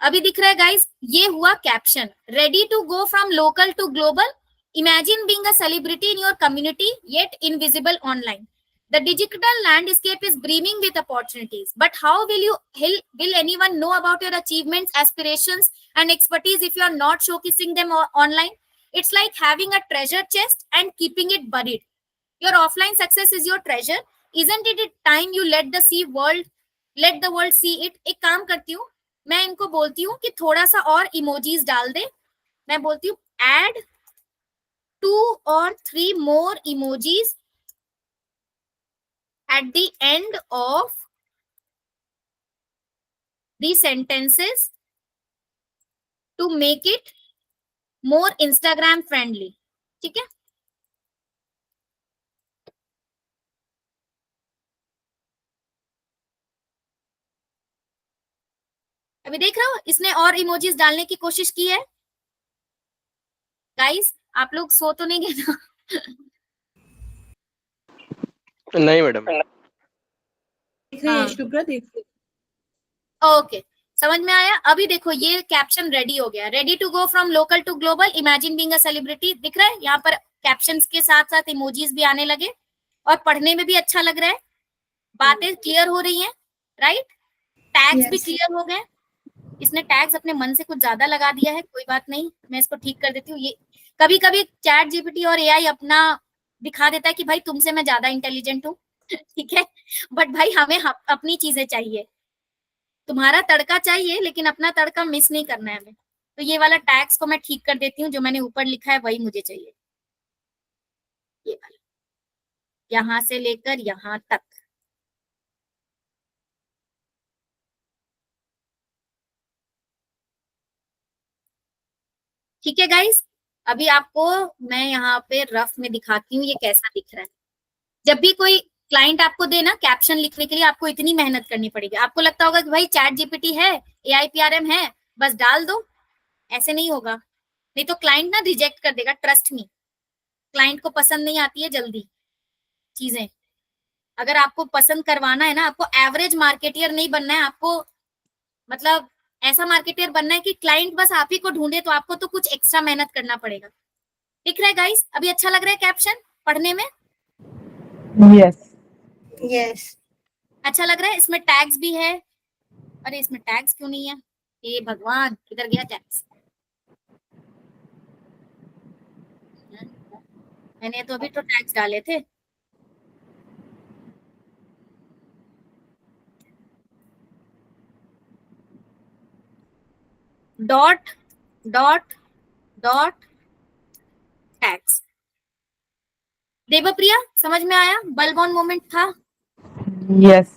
अभी दिख रहा है गाइस, ये हुआ caption. Ready to go from local to global, imagine being a celebrity in your community yet invisible online. The digital landscape is brimming with opportunities, but how will anyone know about your achievements, aspirations, and expertise if you are not showcasing them online? It's like having a treasure chest and keeping it buried. Your offline success is your treasure. Isn't it time you let the world see it? एक काम करती हूँ, मैं इनको बोलती हूँ कि थोड़ा सा और इमोजीज डाल दे। मैं बोलती हूँ add 2 or 3 more emojis at the end of the sentences to make it more Instagram friendly. ठीक है, अभी देख रहे हो इसने और इमोजीज डालने की कोशिश की है। गाइस आप लोग सो तो नहीं गए ना? नहीं मैडम। देख रही है शुभ्रा, देख रही ओके, समझ में आया। अभी देखो ये कैप्शन रेडी हो गया, ready to go from local to global, imagine being a celebrity. दिख रहा है यहाँ पर कैप्शंस के साथ साथ इमोजीज भी आने लगे, और पढ़ने में भी अच्छा लग रहा है, बातें क्लियर हो रही हैं, राइट? टैग्स भी Yes. क्लियर हो गए। इसने टैग्स अपने मन से कुछ ज्यादा लगा दिया है, कोई बात नहीं, मैं इसको ठीक कर देती हूँ। ये कभी कभी चैट जीपीटी और एआई अपना दिखा देता है कि भाई तुमसे मैं ज्यादा इंटेलिजेंट हूँ। ठीक है, बट भाई हमें अपनी चीजें चाहिए, तुम्हारा तड़का चाहिए लेकिन अपना तड़का मिस नहीं करना है हमें। तो ये वाला टैग्स को मैं ठीक कर देती हूँ, जो मैंने ऊपर लिखा है वही मुझे चाहिए, ये वाला, यहां से लेकर यहां तक। ठीक है गाइस, अभी आपको मैं यहाँ पे रफ में दिखाती हूँ ये कैसा दिख रहा है। जब भी कोई क्लाइंट आपको दे ना कैप्शन लिखने के लिए, आपको इतनी मेहनत करनी पड़ेगी। आपको लगता होगा कि भाई चैट जीपीटी है, AIPRM है, बस डाल दो, ऐसे नहीं होगा, नहीं तो क्लाइंट ना रिजेक्ट कर देगा। ट्रस्ट मी, क्लाइंट को पसंद नहीं आती है जल्दी चीजें। अगर आपको पसंद करवाना है ना, आपको एवरेज मार्केटियर नहीं बनना है, आपको मतलब ऐसा मार्केटियर बनना है कि क्लाइंट बस आप ही को ढूंढे, तो आपको तो कुछ एक्स्ट्रा मेहनत करना पड़ेगा। दिख रहा है गाइस, अभी अच्छा लग रहा है कैप्शन पढ़ने में? Yes. Yes. अच्छा लग रहा है। इसमें टैग्स भी है, अरे इसमें टैग्स क्यों नहीं है, हे भगवान किधर गया टैग्स? मैंने तो अभी तो टैग्स डाले थे। Dot dot dot tags. Devpriya समझ में आया? बल्ब ऑन मोमेंट था Yes.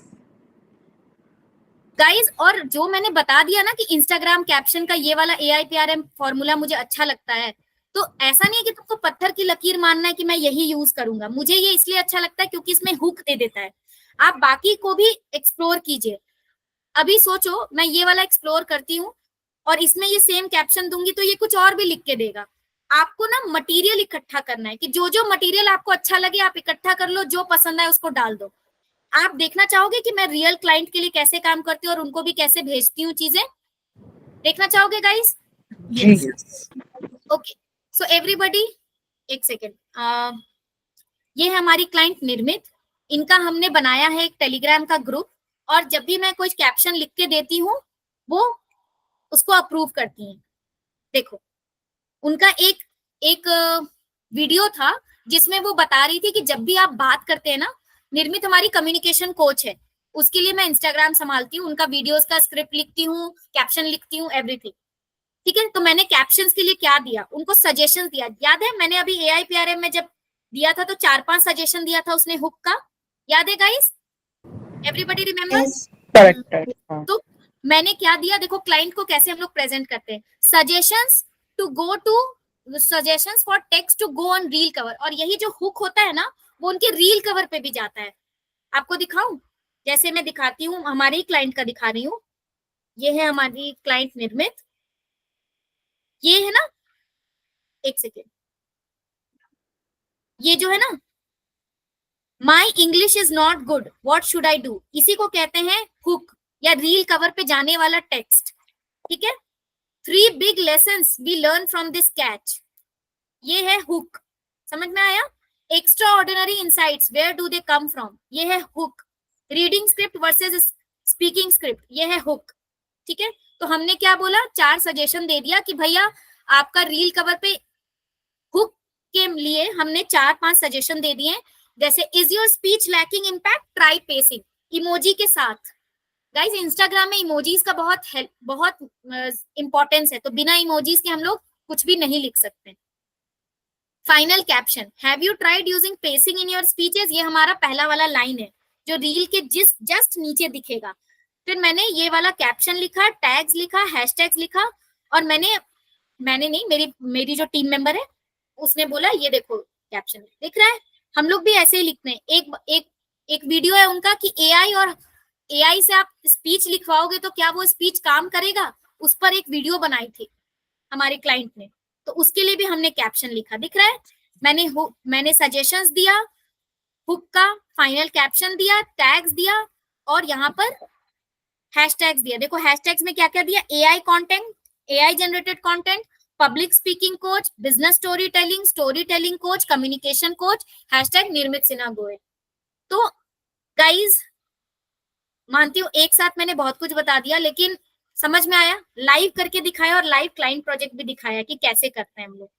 गाइस। और जो मैंने बता दिया ना कि इंस्टाग्राम कैप्शन का ये वाला AIPRM फॉर्मूला मुझे अच्छा लगता है, तो ऐसा नहीं है कि तुमको पत्थर की लकीर मानना है कि मैं यही यूज करूंगा। मुझे ये इसलिए अच्छा लगता है क्योंकि इसमें हुक दे देता है। आप बाकी को भी एक्सप्लोर कीजिए। अभी सोचो मैं ये वाला एक्सप्लोर करती हूँ और इसमें ये सेम कैप्शन दूंगी तो ये कुछ और भी लिख के देगा। आपको ना मटेरियल इकट्ठा करना है कि जो जो मटेरियल आपको अच्छा लगे आप इकट्ठा कर लो, जो पसंद है उसको डाल दो। आप देखना चाहोगे कि मैं रियल क्लाइंट के लिए कैसे काम करती हूँ और उनको भी कैसे भेजती हूँ चीजें? देखना चाहोगे गाइस? जी। ओके, सो एवरीबॉडी एक सेकेंड। ये है हमारी क्लाइंट निर्मित। इनका हमने बनाया है एक टेलीग्राम का ग्रुप, और जब भी मैं कोई कैप्शन लिख के देती हूँ वो उसको अप्रूव करती हैं। देखो उनका एक एक वीडियो था जिसमें वो बता रही थी कि जब भी आप बात करते हैं ना, निर्मित हमारी कम्युनिकेशन कोच है, उसके लिए मैं इंस्टाग्राम संभालती हूँ, उनका वीडियोस का स्क्रिप्ट लिखती हूँ, कैप्शन लिखती हूँ, एवरीथिंग। ठीक है, तो मैंने कैप्शंस के लिए क्या दिया, उनको सजेशन दिया। याद है मैंने अभी AIPRM में जब दिया था तो 4-5 सजेशन दिया था उसने हुक का, याद है guys? Everybody remember? Yes. Correct. हाँ. तो मैंने क्या दिया, देखो क्लाइंट को कैसे हम लोग प्रेजेंट करते हैं। Suggestions to go to suggestions for text to go on reel cover, और यही जो हुक होता है ना वो उनके रील कवर पे भी जाता है। आपको दिखाऊं? जैसे मैं दिखाती हूँ, हमारे ही क्लाइंट का दिखा रही हूँ। ये है हमारी क्लाइंट निर्मित, ये है ना, एक सेकेंड, ये जो है ना, my English is not good what should I do, इसी को कहते हैं हुक या रील कवर पे जाने वाला टेक्स्ट। ठीक है, 3 big lessons we learn from this catch, ये है हुक। समझ में आया? Extraordinary insights, where do they come from, ये है hook. Reading script versus speaking script, ये है हुक। ठीक है, तो हमने क्या बोला, 4 सजेशन दे दिया कि भैया आपका रील कवर पे हुक के लिए हमने 4-5 सजेशन दे दिए। जैसे is your speech lacking impact, try pacing, emoji के साथ। गाइस इंस्टाग्राम में इमोजीज का बहुत इंपॉर्टेंस है, तो बिना इमोजीज के हम लोग कुछ भी नहीं लिख सकते। Final caption, have you tried using pacing in your speeches, ये हमारा पहला वाला लाइन है जो रील के जस्ट नीचे दिखेगा। फिर मैंने ये वाला कैप्शन लिखा, टैग्स लिखा, हैशटैग्स लिखा, और मैंने नहीं, मेरी जो टीम मेंबर है उसने बोला ये देखो कैप्शन दिख रहा है, हम लोग भी ऐसे ही लिखते हैं। एक वीडियो है उनका कि AI से आप स्पीच लिखवाओगे तो क्या वो स्पीच काम करेगा, उस पर एक वीडियो बनाई थी हमारे क्लाइंट ने, तो उसके लिए भी हमने कैप्शन लिखा, दिख रहा है। मैंने सजेशंस दिया, हुक का फाइनल कैप्शन दिया, टैग्स दिया, और यहाँ पर हैशटैग्स दिया। देखो हैशटैग्स में क्या क्या दिया, AI content, AI generated content, public speaking coach, business story telling coach, communication coach, hashtag निर्मित सिन्हा गोयल। तो गाइज मानती हूँ एक साथ मैंने बहुत कुछ बता दिया, लेकिन समझ में आया, लाइव करके दिखाया और लाइव क्लाइंट प्रोजेक्ट भी दिखाया कि कैसे करते हैं हम लोग।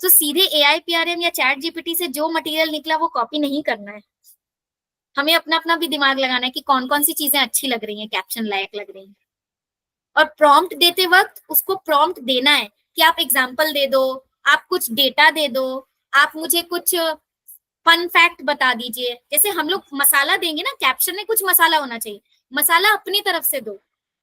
तो सीधे AIPRM या ChatGPT से जो मटेरियल निकला वो कॉपी नहीं करना है, हमें अपना अपना भी दिमाग लगाना है कि कौन कौन सी चीजें अच्छी लग रही हैं, कैप्शन लायक लग रही हैं। और प्रॉम्प्ट देते वक्त उसको प्रॉम्प्ट देना है कि आप एग्जाम्पल दे दो, आप कुछ डेटा दे दो, आप मुझे कुछ फन फैक्ट बता दीजिए। जैसे हम लोग मसाला देंगे ना, कैप्शन में कुछ मसाला होना चाहिए, मसाला अपनी तरफ से दो,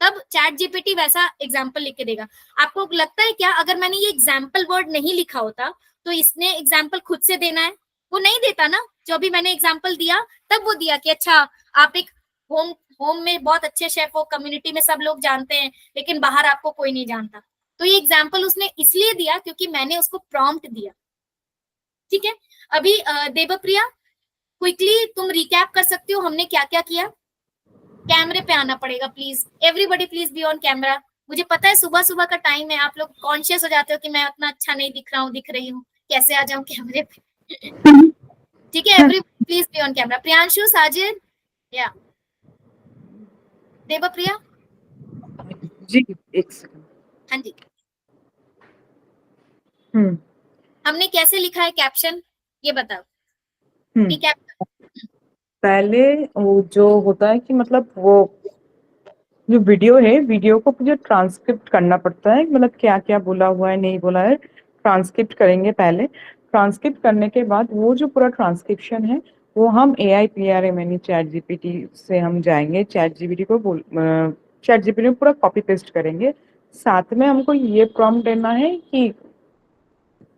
तब ChatGPT वैसा एग्जाम्पल लिख के देगा। आपको लगता है क्या अगर मैंने ये एग्जाम्पल वर्ड नहीं लिखा होता तो इसने एग्जाम्पल खुद से देना है? वो नहीं देता ना। जो भी मैंने एग्जाम्पल दिया तब वो दिया कि अच्छा आप एक होम में बहुत अच्छे शेफ हो, कम्युनिटी में सब लोग जानते हैं, लेकिन बाहर आपको कोई नहीं जानता। तो ये एग्जाम्पल उसने इसलिए दिया क्योंकि मैंने उसको प्रॉम्प्ट दिया। ठीक है, अभी देवप्रिया क्विकली तुम रिकैप कर सकती हो हमने क्या क्या किया? कैमरे पे आना पड़ेगा please, everybody please be on camera. मुझे पता है सुबह सुबह का टाइम है, आप लोग कॉन्शियस हो जाते हो कि मैं उतना अच्छा नहीं दिख रहा हूँ, दिख रही हूँ, कैसे आ जाऊं कैमरे पे। ठीक है, everybody please be on camera. Priyanshu, Sajid, या देवप्रिया? जी एक सेकंड। हाँ जी। हमने कैसे लिखा है कैप्शन, ये बताओ हम्म, कि कैप्शन पहले वो जो होता है कि मतलब वो जो वीडियो है, वीडियो को मुझे ट्रांसक्रिप्ट करना पड़ता है, मतलब क्या क्या बोला हुआ है नहीं बोला है, ट्रांसक्रिप्ट करेंगे पहले। ट्रांसक्रिप्ट करने के बाद वो जो पूरा ट्रांसक्रिप्शन है वो हम AIPRM यानी चैट जीपीटी से हम जाएंगे, चैट जीपीटी को चैट जीपीटी में पूरा कॉपी पेस्ट करेंगे। साथ में हमको ये प्रॉम्प्ट देना है कि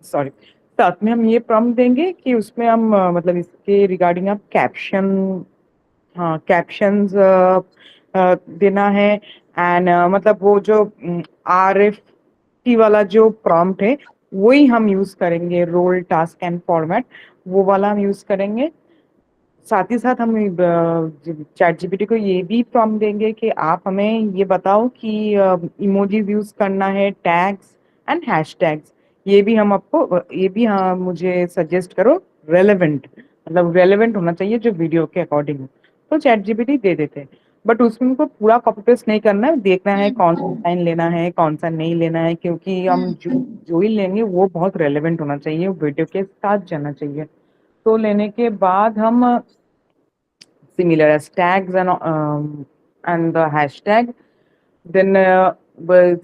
सॉरी साथ में हम ये प्रॉम्प्ट देंगे कि उसमें हम मतलब इसके रिगार्डिंग आप कैप्शन, हाँ कैप्शंस देना है। एंड मतलब वो जो RFT वाला जो प्रॉम्प्ट है वही हम यूज करेंगे, रोल टास्क एंड फॉर्मेट, वो वाला हम यूज करेंगे। साथ ही साथ हम चैट जीपीटी को ये भी प्रॉम्प्ट देंगे कि आप हमें ये बताओ कि इमोजीज यूज करना है, टैग्स एंड हैशटैग्स, ये भी हम आपको ये भी हाँ मुझे सजेस्ट करो, रेलेवेंट मतलब रेलेवेंट होना चाहिए जो वीडियो के अकॉर्डिंग हो, तो चैट जीपीटी दे देते हैं। बट उसमें उनको पूरा कॉपी पेस्ट नहीं करना है, देखना है कौन सा लाइन लेना है कौन सा नहीं लेना है, क्योंकि हम जो ही लेंगे वो बहुत रेलेवेंट होना चाहिए, वीडियो के साथ जाना चाहिए। तो लेने के बाद हम similar as tags and the hashtag, then with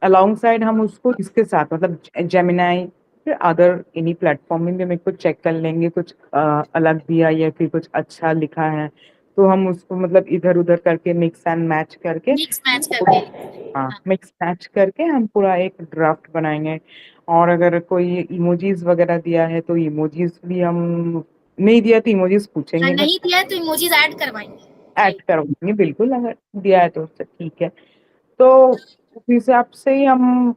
alongside हम उसको इसके साथ मतलब जेमिनाई फिर अदर एनी प्लेटफॉर्म में भी हम इसको चेक कर लेंगे, कुछ अलग दिया या फिर कुछ अच्छा लिखा है तो हम उसको मतलब इधर उधर करके मिक्स एंड मैच करके, मिक्स मैच करके हाँ मिक्स मैच करके हम पूरा एक ड्राफ्ट बनाएंगे। और अगर कोई इमोजीज वगैरह दिया है तो इमोजीज भी हम, नहीं दिया तो इमोजीज पूछेंगे, नहीं दिया है तो इमोजीज ऐड करवाएंगे। ऐड करवाएंगे बिल्कुल, अगर दिया है तो उससे ठीक है। तो उस हिसाब से ही हम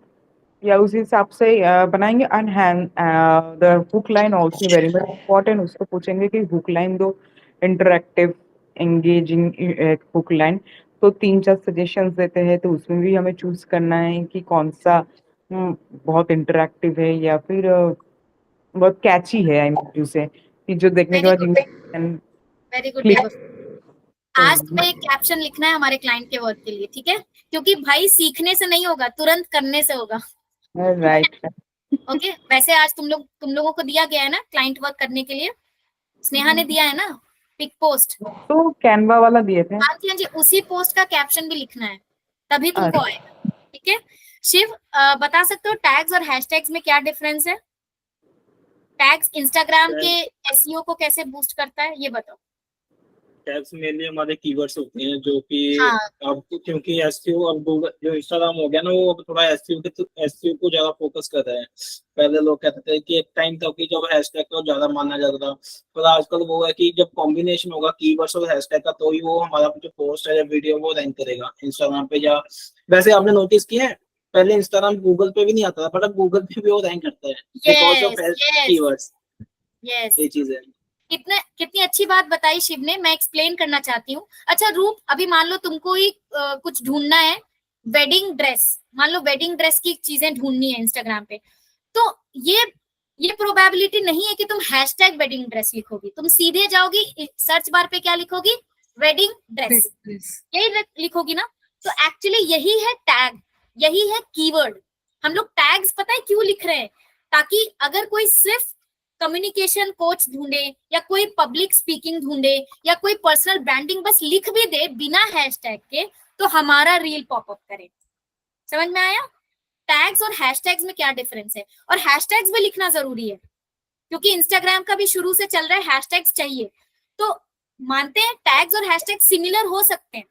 या उस हिसाब से बनाएंगे। And hand the hook line also very much important, उसको पूछेंगे कि हुक लाइन दो, इंटरेक्टिव एंगेजिंग हुक लाइन। तो 3-4 सजेशंस देते हैं तो उसमें भी हमें चूज करना है कि कौन सा बहुत इंटरेक्टिव है या फिर बहुत कैची है, आई मीन से कि जो देखने के बाद वेरी गुड क्लिक। आज तुम्हें एक कैप्शन लिखना है हमारे क्लाइंट के वर्क के लिए, ठीक है? क्योंकि भाई सीखने से नहीं होगा, तुरंत करने से होगा। राइट। ओके वैसे आज तुम लोगों को दिया गया है ना क्लाइंट वर्क करने के लिए, स्नेहा ने दिया है ना पिक पोस्ट, तो कैनवा वाला दिए थे। हाँ जी उसी पोस्ट का कैप्शन भी लिखना है, तभी तुमको आएगा, ठीक है? शिव बता सकते हो टैग्स और हैशटैग्स में क्या डिफरेंस है? टैग्स इंस्टाग्राम के एसईओ को कैसे बूस्ट करता है ये बताओ। टैग्स मेनली हमारे कीवर्ड्स होते हैं जो कि हाँ अब क्योंकि एसईओ अब गूगल जो इंस्टाग्राम हो गया ना वो अब थोड़ा एसईओ को ज्यादा फोकस कर रहा है। पहले लोग कहते थे कि एक टाइम था कि जब हैशटैग को ज्यादा माना जाता था, पर आजकल वो है कि जब कॉम्बिनेशन होगा कीवर्ड्स और हैशटैग का तो ही वो हमारा जो पोस्ट है या वीडियो वो रैंक करेगा इंस्टाग्राम पे। या वैसे आपने नोटिस किया है पहले इंस्टाग्राम गूगल पे भी नहीं आता था, बट अब गूगल पे भी वो रैंक करता है बिकॉज ऑफ कीवर्ड्स। यस ये चीज है। कितनी अच्छी बात बताई शिव ने, मैं एक्सप्लेन करना चाहती हूँ। अच्छा रूप, अभी मान लो तुमको ही कुछ ढूंढना है, वेडिंग ड्रेस, मान लो वेडिंग ड्रेस की चीजें ढूंढनी है इंस्टाग्राम पे, तो ये प्रोबेबिलिटी नहीं है कि तुम हैशटैग वेडिंग ड्रेस लिखोगी, तुम सीधे जाओगी सर्च बार पे क्या लिखोगी, वेडिंग ड्रेस, यही लिखोगी ना। तो एक्चुअली यही है टैग, यही है कीवर्ड। हम लोग टैग्स पता है क्यों लिख रहे हैं, ताकि अगर कोई सिर्फ कम्युनिकेशन कोच ढूंढे या कोई पब्लिक स्पीकिंग ढूंढे या कोई पर्सनल ब्रांडिंग बस लिख भी दे बिना हैशटैग के, तो हमारा रील पॉपअप करे। समझ में आया टैग्स और हैशटैग्स में क्या डिफरेंस है? और हैशटैग्स भी लिखना जरूरी है क्योंकि इंस्टाग्राम का भी शुरू से चल रहा है हैशटैग्स चाहिए। तो मानते हैं टैग्स और हैशटैग सिमिलर हो सकते हैं,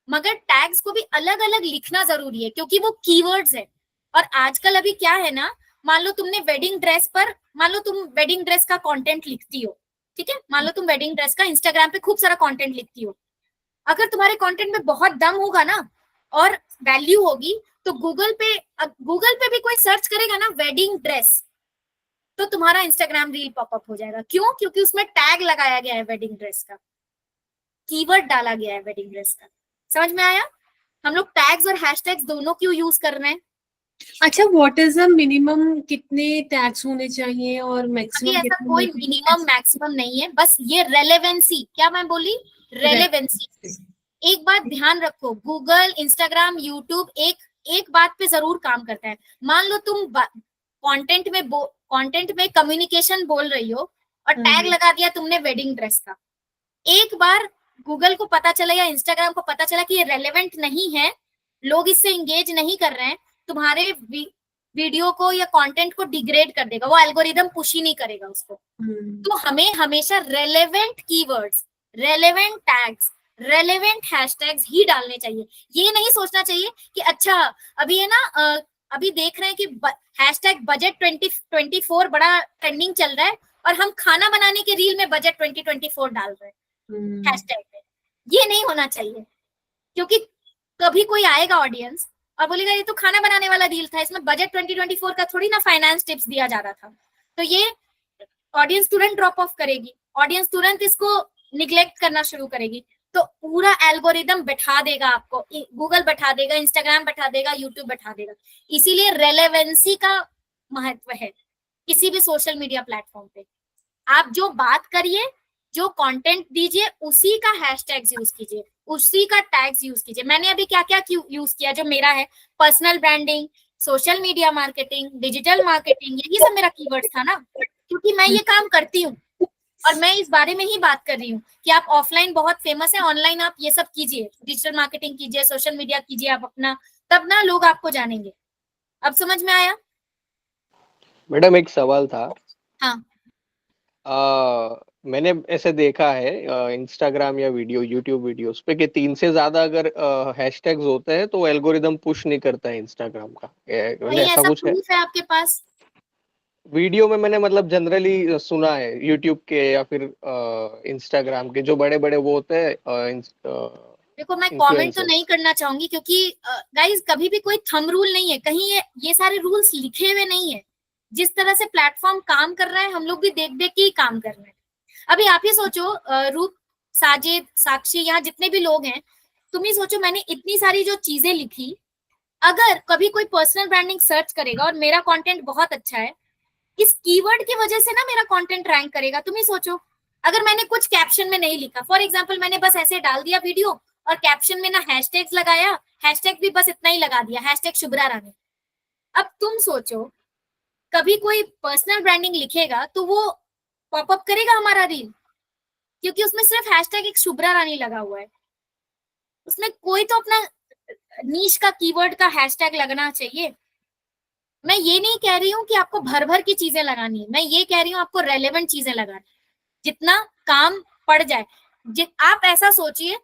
मगर टैग्स को भी अलग अलग लिखना जरूरी है क्योंकि वो कीवर्ड्स है। और आजकल अभी क्या है ना, मान लो तुमने वेडिंग ड्रेस पर, मान लो तुम वेडिंग ड्रेस का कंटेंट लिखती हो, ठीक है, मान लो तुम वेडिंग ड्रेस का इंस्टाग्राम पे खूब सारा कंटेंट लिखती हो, अगर तुम्हारे कंटेंट में बहुत दम होगा ना और वैल्यू होगी, तो गूगल पे भी कोई सर्च करेगा ना वेडिंग ड्रेस, तो तुम्हारा इंस्टाग्राम रील पॉपअप हो जाएगा। क्यों? क्योंकि उसमें टैग लगाया गया है वेडिंग ड्रेस का, कीवर्ड डाला गया है वेडिंग ड्रेस का। समझ में आया? हम लोग टैग्स और हैशटैग्स दोनों क्यों यूज कर रहे हैं? अच्छा व्हाट इज द मिनिमम, कितने टैग्स होने चाहिए और मैक्सिमम? ऐसा कोई मिनिमम मैक्सिमम नहीं है, बस ये रेलेवेंसी, क्या मैं बोली, रेलेवेंसी। एक बात ध्यान रखो, गूगल, इंस्टाग्राम, यूट्यूब एक बात पे जरूर काम करता है। मान लो तुम कंटेंट में कम्युनिकेशन बोल रही हो और टैग लगा दिया तुमने वेडिंग ड्रेस का, एक बार गूगल को पता चला या इंस्टाग्राम को पता चला कि ये रेलेवेंट नहीं है, लोग इससे इंगेज नहीं कर रहे हैं, तुम्हारे वीडियो को या कंटेंट को डिग्रेड कर देगा, वो एल्गोरिदम पुश ही नहीं करेगा उसको। तो हमें हमेशा relevant keywords, relevant tags, relevant hashtags ही डालने चाहिए। ये नहीं सोचना चाहिए कि अच्छा अभी है ना अभी देख रहे हैं कि हैशटैग बजट 2024 बड़ा ट्रेंडिंग चल रहा है और हम खाना बनाने के रील में बजट 2024 डाल रहे हैं हैशटैग पे। ये नहीं होना चाहिए, क्योंकि कभी कोई आएगा ऑडियंस और बोलेगा ये तो खाना बनाने वाला रील था, इसमें बजट 2024 का थोड़ी ना फाइनेंस टिप्स दिया जा रहा था। तो ये ऑडियंस तुरंत ड्रॉप ऑफ करेगी, ऑडियंस तुरंत इसको निग्लेक्ट करना शुरू करेगी। तो पूरा एल्गोरिदम बैठा देगा आपको, गूगल बैठा देगा, इंस्टाग्राम बैठा देगा, यूट्यूब बैठा देगा। इसीलिए रेलेवेंसी का महत्व है किसी भी सोशल मीडिया प्लेटफॉर्म पे। आप जो बात करिए, जो कंटेंट दीजिए, उसी का हैशटैग्स यूज कीजिए, उसी का टैग्स यूज कीजिए। मैंने अभी क्या क्या यूज किया जो मेरा है, personal branding, social media marketing, digital marketing, यही सब मेरा कीवर्ड्स था ना, क्योंकि मैं ये काम करती हूँ और मैं इस बारे में ही बात कर रही हूँ कि आप ऑफलाइन बहुत फेमस है, ऑनलाइन आप ये सब कीजिए, डिजिटल मार्केटिंग कीजिए, सोशल मीडिया कीजिए आप अपना, तब ना लोग आपको जानेंगे। अब समझ में आया? मैडम एक सवाल था। हाँ। मैंने ऐसे देखा है इंस्टाग्राम या यूट्यूब वीडियोस पे कि 3 से ज्यादा अगर हैशटैग्स होते हैं तो एल्गोरिदम पुश नहीं करता है इंस्टाग्राम का। नहीं, ऐसा ऐसा कुछ है प्रूफ है आपके पास? वीडियो में? मैंने मतलब जनरली सुना है यूट्यूब के या फिर इंस्टाग्राम के जो बड़े बड़े वो होते हैं। देखो मैं कमेंट तो नहीं करना चाहूंगी, क्योंकि गाइस कभी भी कोई थंब रूल नहीं है, कहीं ये सारे रूल्स लिखे हुए नहीं है। जिस तरह से प्लेटफॉर्म काम कर रहा है, हम लोग भी देख देख के ही काम कर रहे हैं। अभी आप ही सोचो, रूप, साजिद, साक्षी, यहाँ जितने भी लोग हैं, तुम ही सोचो, मैंने इतनी सारी जो चीजें लिखी, अगर कभी कोई पर्सनल ब्रांडिंग सर्च करेगा और मेरा कंटेंट बहुत अच्छा है, इस कीवर्ड की वजह से ना मेरा कंटेंट रैंक करेगा। तुम ही सोचो, अगर मैंने कुछ कैप्शन में नहीं लिखा, फॉर एग्जांपल मैंने बस ऐसे डाल दिया वीडियो और कैप्शन में ना हैशटैग्स लगाया, हैशटैग भी बस इतना ही लगा दिया, हैशटैग शुभ्रा रानी। अब तुम सोचो, कभी कोई पर्सनल ब्रांडिंग लिखेगा तो वो पॉपअप करेगा हमारा रील, क्योंकि उसमें सिर्फ हैशटैग एक शुभ्रा रानी लगा हुआ है। उसमें कोई तो अपना नीश का कीवर्ड का हैशटैग लगना चाहिए। मैं ये नहीं कह रही हूँ कि आपको भर भर की चीजें लगानी है, मैं ये कह रही हूँ आपको रेलेवेंट चीजें लगानी, जितना काम पड़ जाए। आप ऐसा सोचिए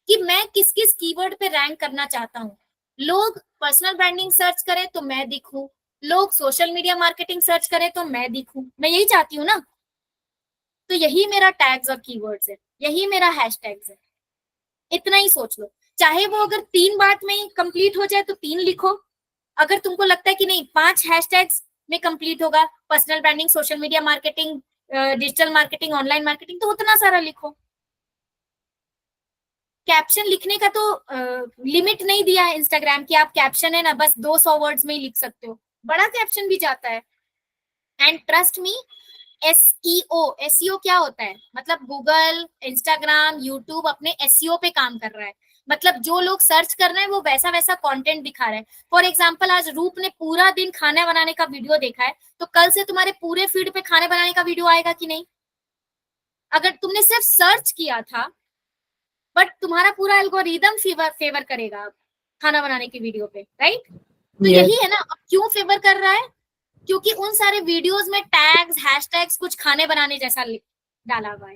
कि मैं किस किस कीवर्ड पे रैंक करना चाहता हूँ। लोग पर्सनल ब्रांडिंग सर्च करें तो मैं दिखूं, लोग सोशल मीडिया मार्केटिंग सर्च करें तो मैं दिखूं, मैं यही चाहती हूँ ना। तो यही मेरा टैग्स और कीवर्ड्स है, यही मेरा हैशटैग्स है। इतना ही सोच लो, चाहे वो अगर 3 बात में ही कंप्लीट हो जाए तो 3 लिखो। अगर तुमको लगता है कि नहीं 5 हैशटैग्स में कंप्लीट होगा, personal branding, social media marketing, digital marketing, online marketing, तो उतना सारा लिखो। कैप्शन लिखने का तो लिमिट नहीं दिया है इंस्टाग्राम की, आप कैप्शन है ना बस 200 वर्ड्स में ही लिख सकते हो, बड़ा कैप्शन भी जाता है। एंड ट्रस्ट मी, एसईओ क्या होता है, मतलब गूगल, इंस्टाग्राम, यूट्यूब अपने एसईओ पे काम कर रहा है। मतलब जो लोग सर्च कर रहे हैं वो वैसा वैसा कंटेंट दिखा रहे हैं। फॉर एग्जांपल, आज रूप ने पूरा दिन खाना बनाने का वीडियो देखा है, तो कल से तुम्हारे पूरे फीड पे खाने बनाने का वीडियो आएगा कि नहीं? अगर तुमने सिर्फ सर्च किया था, बट तुम्हारा पूरा एल्गोरिदम फेवर करेगा खाना बनाने की वीडियो पे, राइट? तो यही है ना, अब क्यों फेवर कर रहा है? क्योंकि उन सारे वीडियोस में टैग्स, हैशटैग्स कुछ खाने बनाने जैसा डाला हुआ है,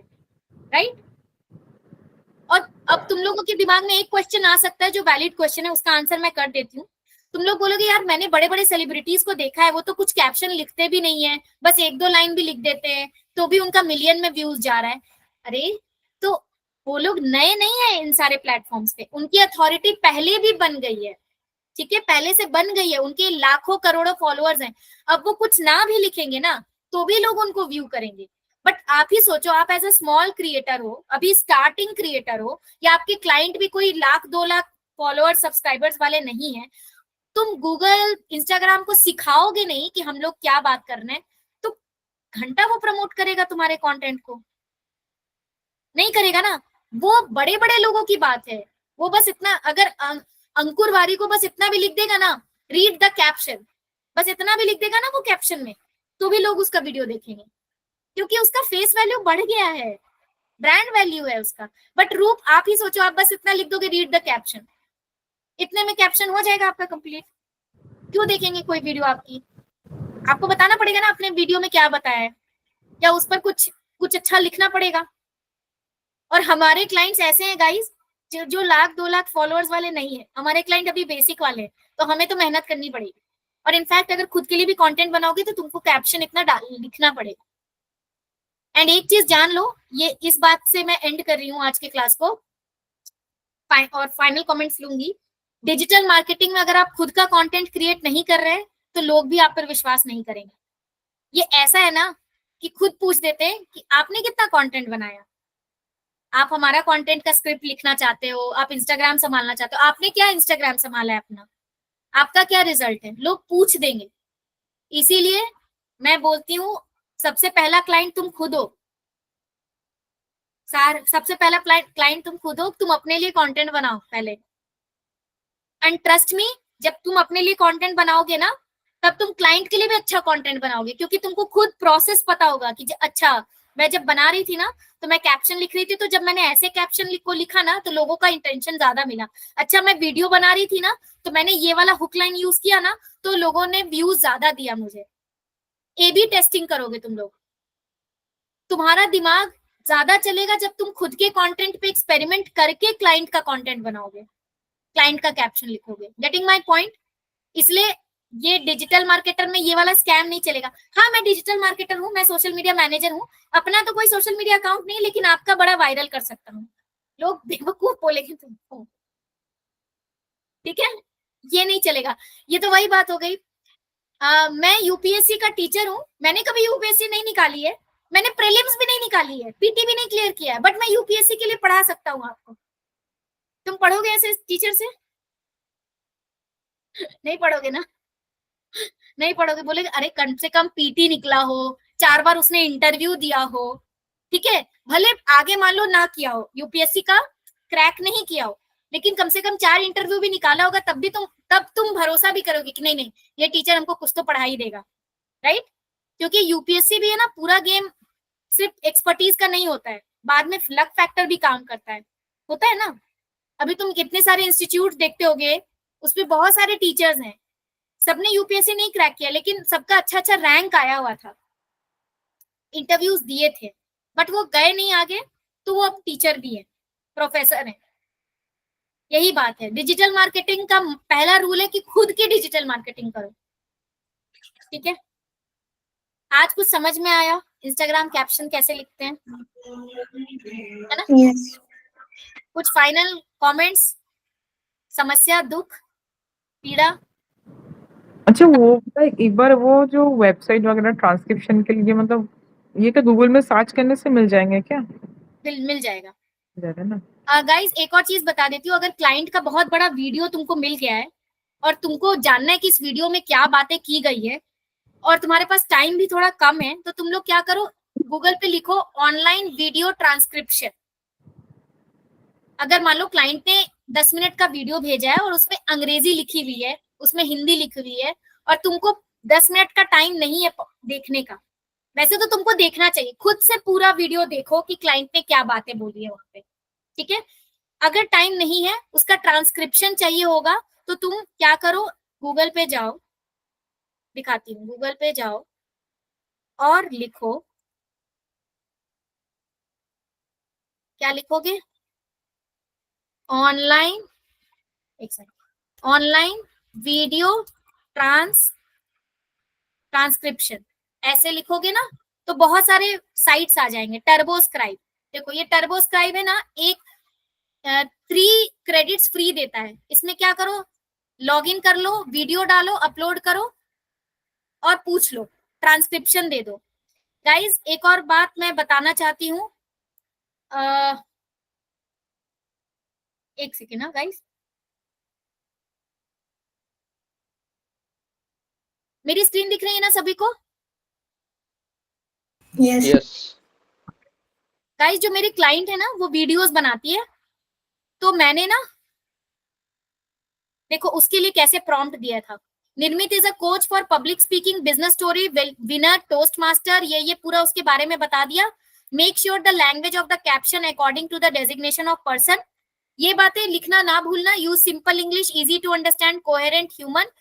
राइट? और अब तुम लोगों के दिमाग में एक क्वेश्चन आ सकता है जो वैलिड क्वेश्चन है, उसका आंसर मैं कर देती हूँ। तुम लोग बोलोगे यार मैंने बड़े बड़े सेलिब्रिटीज को देखा है, वो तो कुछ कैप्शन लिखते भी नहीं है, बस 1-2 लाइन भी लिख देते हैं, तो भी उनका मिलियन में व्यूज जा रहा है। अरे तो वो लोग नए नहीं है इन सारे प्लेटफॉर्म्स पे, उनकी अथॉरिटी पहले भी बन गई है, ठीक है, पहले से बन गई है, उनके लाखों करोड़ों फॉलोअर्स हैं। अब वो कुछ ना भी लिखेंगे ना तो भी लोग उनको व्यू करेंगे। बट आप ही सोचो, आप एज अ स्मॉल क्रिएटर हो, अभी स्टार्टिंग क्रिएटर हो, या आपके क्लाइंट भी कोई 1-2 लाख फॉलोअर्स, सब्सक्राइबर्स वाले नहीं है, तुम गूगल, इंस्टाग्राम को सिखाओगे नहीं कि हम लोग क्या बात करना है, तो घंटा वो प्रमोट करेगा तुम्हारे कंटेंट को? नहीं करेगा ना। वो बड़े बड़े लोगों की बात है, वो बस इतना, अगर अंकुर वारी को बस इतना भी लिख देगा ना, रीड द कैप्शन, बस इतना भी लिख देगा ना वो कैप्शन में, तो भी लोग उसका वीडियो देखेंगे, क्योंकि उसका फेस वैल्यू बढ़ गया है, ब्रांड वैल्यू है उसका। बट रूप आप ही सोचो, आप बस इतना लिख दोगे, रीड द कैप्शन, इतने में कैप्शन हो जाएगा आपका कंप्लीट। क्यों देखेंगे कोई वीडियो आपकी? आपको बताना पड़ेगा ना अपने वीडियो में क्या बताया है, या उस पर कुछ अच्छा लिखना पड़ेगा। और हमारे क्लाइंट्स ऐसे हैं गाइस, जो 1,00,000 2,00,000 फॉलोअर्स वाले नहीं है, हमारे क्लाइंट अभी बेसिक वाले हैं, तो हमें तो मेहनत करनी पड़ेगी। और इनफैक्ट अगर खुद के लिए भी कंटेंट बनाओगे तो तुमको कैप्शन इतना लिखना पड़ेगा। एंड एक चीज जान लो, ये इस बात से मैं एंड कर रही हूँ आज के क्लास को, और फाइनल कमेंट्स लूंगी। डिजिटल मार्केटिंग में अगर आप खुद का कंटेंट क्रिएट नहीं कर रहे तो लोग भी आप पर विश्वास नहीं करेंगे। ये ऐसा है ना कि खुद पूछ देते हैं कि आपने कितना कंटेंट बनाया, आप हमारा कंटेंट का स्क्रिप्ट लिखना चाहते हो, आप इंस्टाग्राम संभालना चाहते हो, आपने क्या इंस्टाग्राम संभाला है अपना, आपका क्या रिजल्ट है, लोग पूछ देंगे। इसीलिए मैं बोलती हूँ, सबसे पहला क्लाइंट तुम खुद हो। सबसे पहला क्लाइंट तुम खुद हो, तुम अपने लिए कंटेंट बनाओ पहले। एंड ट्रस्ट मी, जब तुम अपने लिए कंटेंट बनाओगे ना, तब तुम क्लाइंट के लिए भी अच्छा कंटेंट बनाओगे, क्योंकि तुमको खुद प्रोसेस पता होगा कि अच्छा मैं जब बना रही थी ना तो मैं कैप्शन लिख रही थी, तो जब मैंने ऐसे कैप्शन को लिखा ना तो लोगों का इंटेंशन ज्यादा मिला। अच्छा मैं वीडियो बना रही थी ना तो मैंने ये वाला हुक लाइन यूज किया ना तो लोगों ने व्यूज ज्यादा दिया मुझे। A/B टेस्टिंग करोगे तुम लोग, तुम्हारा दिमाग ज्यादा चलेगा जब तुम खुद के कंटेंट पे एक्सपेरिमेंट करके क्लाइंट का कंटेंट बनाओगे, क्लाइंट का कैप्शन लिखोगे। Getting my point? इसलिए ये डिजिटल मार्केटर में ये वाला स्कैम नहीं चलेगा। हाँ मैं डिजिटल मार्केटर हूँ, मैं सोशल मीडिया मैनेजर हूँ, अपना तो कोई सोशल मीडिया अकाउंट नहीं, लेकिन आपका बड़ा वायरल कर सकता हूँ, लोग बेवकूफ बोलेंगे तुमको, ठीक है? ये नहीं चलेगा। ये तो वही बात हो गई, मैं यूपीएससी का टीचर हूँ, मैंने कभी यूपीएससी नहीं निकाली है, मैंने प्रीलिम्स भी नहीं निकाली है, पीटी भी नहीं क्लियर किया है, बट मैं यूपीएससी के लिए पढ़ा सकता हूँ आपको। तुम पढ़ोगे ऐसे टीचर से? नहीं पढ़ोगे ना, नहीं पढ़ोगे, बोलेगे अरे कम से कम पीटी निकला हो, 4 बार उसने इंटरव्यू दिया हो, ठीक है, भले आगे मान लो ना किया हो, यूपीएससी का क्रैक नहीं किया हो, लेकिन कम से कम 4 इंटरव्यू भी निकाला होगा, तब तुम भरोसा भी करोगे कि नहीं ये टीचर हमको कुछ तो पढ़ा ही देगा, राइट? क्योंकि यूपीएससी भी है ना, पूरा गेम सिर्फ एक्सपर्टीज का नहीं होता है, बाद में लक फैक्टर भी काम करता है, होता है ना। अभी तुम कितने सारे इंस्टीट्यूट देखते होगे, उसमें बहुत सारे टीचर्स हैं, सबने यूपीएससी नहीं क्रैक किया, लेकिन सबका अच्छा अच्छा रैंक आया हुआ था, इंटरव्यूज दिए थे, बट वो गए नहीं आगे, तो वो अब टीचर भी है, प्रोफेसर है। यही बात है, डिजिटल मार्केटिंग का पहला रूल है कि खुद की डिजिटल मार्केटिंग करो, ठीक है? आज कुछ समझ में आया इंस्टाग्राम कैप्शन कैसे लिखते हैं, है ना? Yes. कुछ फाइनल कमेंट्स, समस्या, दुख, पीड़ा? अच्छा वो एक बार वो जो वेबसाइट वगैरह ट्रांसक्रिप्शन के लिए, मतलब ये तो गूगल में सर्च करने से मिल जाएंगे क्या? मिल जाएगा ना। गाइस। एक और चीज बता देती हूँ, अगर क्लाइंट का बहुत बड़ा वीडियो तुमको मिल गया है और तुमको जानना है कि इस वीडियो में क्या बातें की गई है और तुम्हारे पास टाइम भी थोड़ा कम है, तो तुम लोग क्या करो, गूगल पे लिखो ऑनलाइन वीडियो ट्रांसक्रिप्शन। अगर मान लो क्लाइंट ने 10 मिनट का वीडियो भेजा है और उसमें अंग्रेजी लिखी हुई है, उसमें हिंदी लिखी हुई है, और तुमको 10 मिनट का टाइम नहीं है देखने का, वैसे तो तुमको देखना चाहिए, खुद से पूरा वीडियो देखो कि क्लाइंट ने क्या बातें बोली है वहां पे, ठीक है? अगर टाइम नहीं है, उसका ट्रांसक्रिप्शन चाहिए होगा, तो तुम क्या करो, गूगल पे जाओ, दिखाती हूँ, गूगल पे जाओ और लिखो, क्या लिखोगे, ऑनलाइन, एक सेकंड, ऑनलाइन वीडियो ट्रांसक्रिप्शन, ऐसे लिखोगे ना तो बहुत सारे साइट्स आ जाएंगे। टर्बोस्क्राइब, देखो ये टर्बोस्क्राइब है ना, एक 3 क्रेडिट्स फ्री देता है। इसमें क्या करो, लॉगिन कर लो, वीडियो डालो, अपलोड करो और पूछ लो, ट्रांसक्रिप्शन दे दो। गाइज एक और बात मैं बताना चाहती हूँ, एक सेकेंड ना गाइज, मेरी स्क्रीन दिख रही है ना सभी को? Yes. यस गाइज जो मेरी क्लाइंट है ना, वो वीडियोस बनाती है, तो मैंने ना देखो उसके लिए कैसे प्रॉम्प्ट दिया था, Nirmit is a coach for public speaking, business story winner, toast master, ये पूरा उसके बारे में बता दिया। Make sure the language of the caption according to the designation of person, ये बातें लिखना ना भूलना। Use simple English, easy to understand, coherent, human.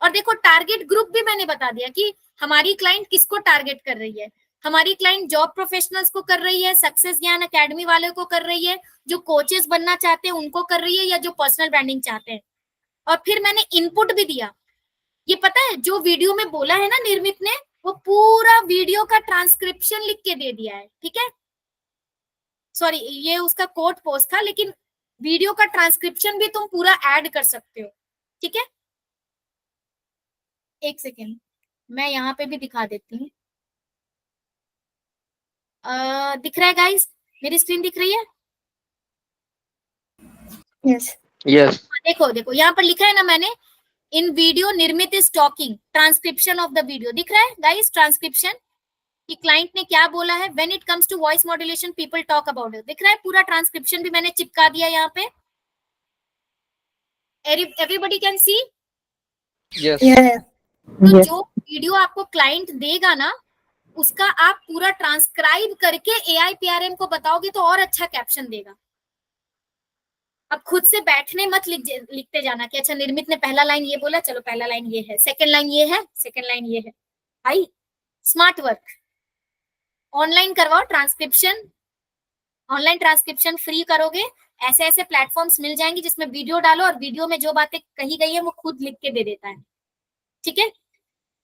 और देखो टारगेट ग्रुप भी मैंने बता दिया कि हमारी क्लाइंट किसको टारगेट कर रही है। हमारी क्लाइंट जॉब प्रोफेशनल्स को कर रही है, सक्सेस ज्ञान अकेडमी वाले को कर रही है, जो कोचेस बनना चाहते हैं उनको कर रही है, या जो पर्सनल ब्रांडिंग चाहते हैं। और फिर मैंने इनपुट भी दिया। ये पता है जो वीडियो में बोला है ना निर्मित ने, वो पूरा वीडियो का ट्रांसक्रिप्शन लिख के दे दिया है, ठीक है। सॉरी, ये उसका कोट पोस्ट था, लेकिन वीडियो का ट्रांसक्रिप्शन भी तुम पूरा ऐड कर सकते हो, ठीक है। एक सेकेंड, मैं यहाँ पे भी दिखा देती हूँ। दिख रहा है गाइस? मेरी स्क्रीन दिख रही है? Yes. यस देखो देखो यहाँ पर लिखा है ना मैंने, इन वीडियो निर्मित is talking, transcription of the video दिख रहा है गाइस, ट्रांसक्रिप्शन कि क्लाइंट ने क्या बोला है। When it comes to voice modulation people talk about it, दिख रहा है पूरा ट्रांसक्रिप्शन भी मैंने चिपका दिया यहाँ पे। Everybody can see? Yes Yeah. तो Yes. जो वीडियो आपको क्लाइंट देगा ना, उसका आप पूरा ट्रांसक्राइब करके एआई पीआरएम को बताओगे तो और अच्छा कैप्शन देगा। अब खुद से बैठने मत लिखते जाना कि अच्छा निर्मित ने पहला लाइन ये बोला, चलो पहला लाइन ये है, सेकंड लाइन ये है, सेकंड लाइन ये है। भाई स्मार्ट वर्क ऑनलाइन करवाओ, ट्रांसक्रिप्शन, ऑनलाइन ट्रांसक्रिप्शन फ्री करोगे, ऐसे ऐसे प्लेटफॉर्म्स मिल जाएंगे जिसमें वीडियो डालो और वीडियो में जो बातें कही गई है वो खुद लिख के दे देता है, ठीक है।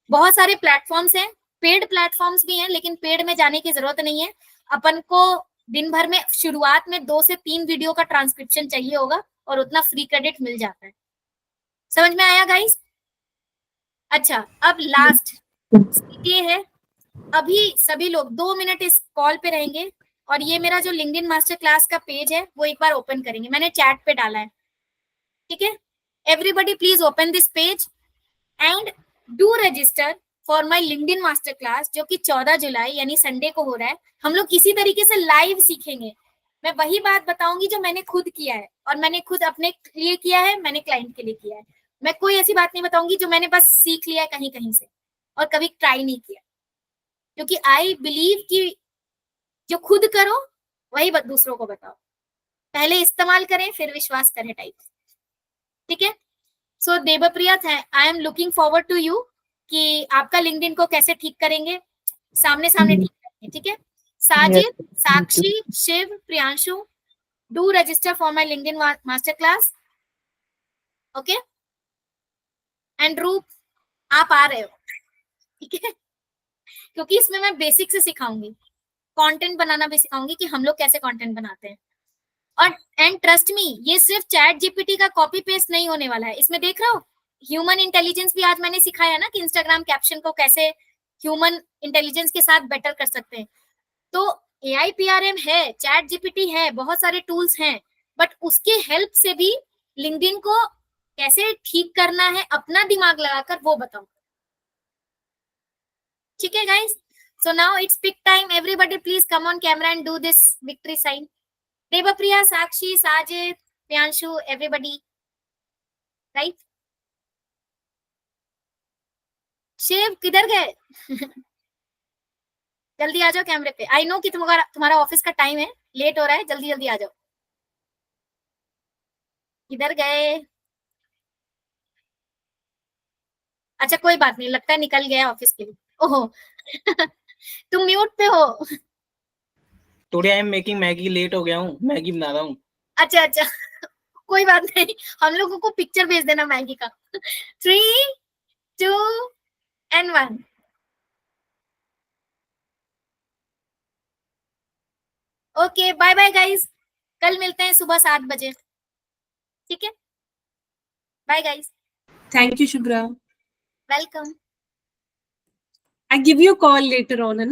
बहुत सारे प्लेटफॉर्म्स हैं, पेड प्लेटफॉर्म्स भी हैं, लेकिन पेड में जाने की जरूरत नहीं है। अपन को दिन भर में शुरुआत में 2 से 3 वीडियो का ट्रांसक्रिप्शन चाहिए होगा और उतना फ्री क्रेडिट मिल जाता है। समझ में आया गाइस? अच्छा, अब लास्ट ये है, अभी सभी लोग 2 मिनट इस कॉल पे रहेंगे और ये मेरा जो लिंक्डइन मास्टर क्लास का पेज है वो एक बार ओपन करेंगे, मैंने चैट पे डाला है, ठीक है। Everybody please open this page and do register for my LinkedIn master class, जो कि 14 जुलाई यानी संडे को हो रहा है। हम लोग इसी तरीके से लाइव सीखेंगे। मैं वही बात बताऊंगी जो मैंने खुद किया है, और मैंने खुद अपने लिए किया है, मैंने क्लाइंट के लिए किया है। मैं कोई ऐसी बात नहीं बताऊंगी जो मैंने बस सीख लिया है कहीं कहीं से और कभी ट्राई नहीं किया, क्योंकि आई बिलीव कि जो खुद करो वही दूसरों को बताओ, पहले इस्तेमाल करें फिर विश्वास करें टाइप, ठीक है। So Devpriya, I am looking forward to you कि आपका लिंक्डइन को कैसे ठीक करेंगे, सामने सामने ठीक करेंगे, ठीक है। Sajid, Sakshi, Shiv, Priyanshu, do register for my LinkedIn master class, okay. And Roop, आप आ रहे हो, ठीक है, क्योंकि इसमें मैं बेसिक से सिखाऊंगी, कंटेंट बनाना भी सिखाऊंगी कि हम लोग कैसे कंटेंट बनाते हैं। और एंड ट्रस्ट मी, ये सिर्फ चैट जीपीटी का कॉपी पेस्ट नहीं होने वाला है, इसमें देख रहे हो ह्यूमन इंटेलिजेंस भी आज मैंने सिखाया ना कि इंस्टाग्राम कैप्शन को कैसे ह्यूमन इंटेलिजेंस के साथ बेटर कर सकते हैं। तो एआई पीआरएम है, चैट जीपीटी है, बहुत सारे टूल्स हैं, बट उसके हेल्प से भी लिंक्डइन को कैसे ठीक करना है अपना दिमाग लगाकर वो बताओ, ठीक है guys. So now it's pick time. Everybody please come on camera and do this victory sign. Devapriya, Sakshi, Sajid, Priyanshu, everybody. Right? Shiv किधर गए? जल्दी आ जाओ कैमरे पे। आई नो कि तुम्हारा ऑफिस का टाइम है, लेट हो रहा है, जल्दी जल्दी आ जाओ। किधर गए? अच्छा कोई बात नहीं, लगता है निकल गया ऑफिस के लिए। ओहो तुम म्यूट पे हो। Today I am making Maggi, late हो गया हूँ, मैगी बना रहा हूँ। अच्छा अच्छा कोई बात नहीं, हम लोगों को पिक्चर भेज देना मैगी का। 3, 2 and 1। Okay bye bye guys, कल मिलते हैं सुबह 7 बजे, ठीक है। Bye guys, Thank you, Shubhra. Welcome. I give you a call later on, है ना?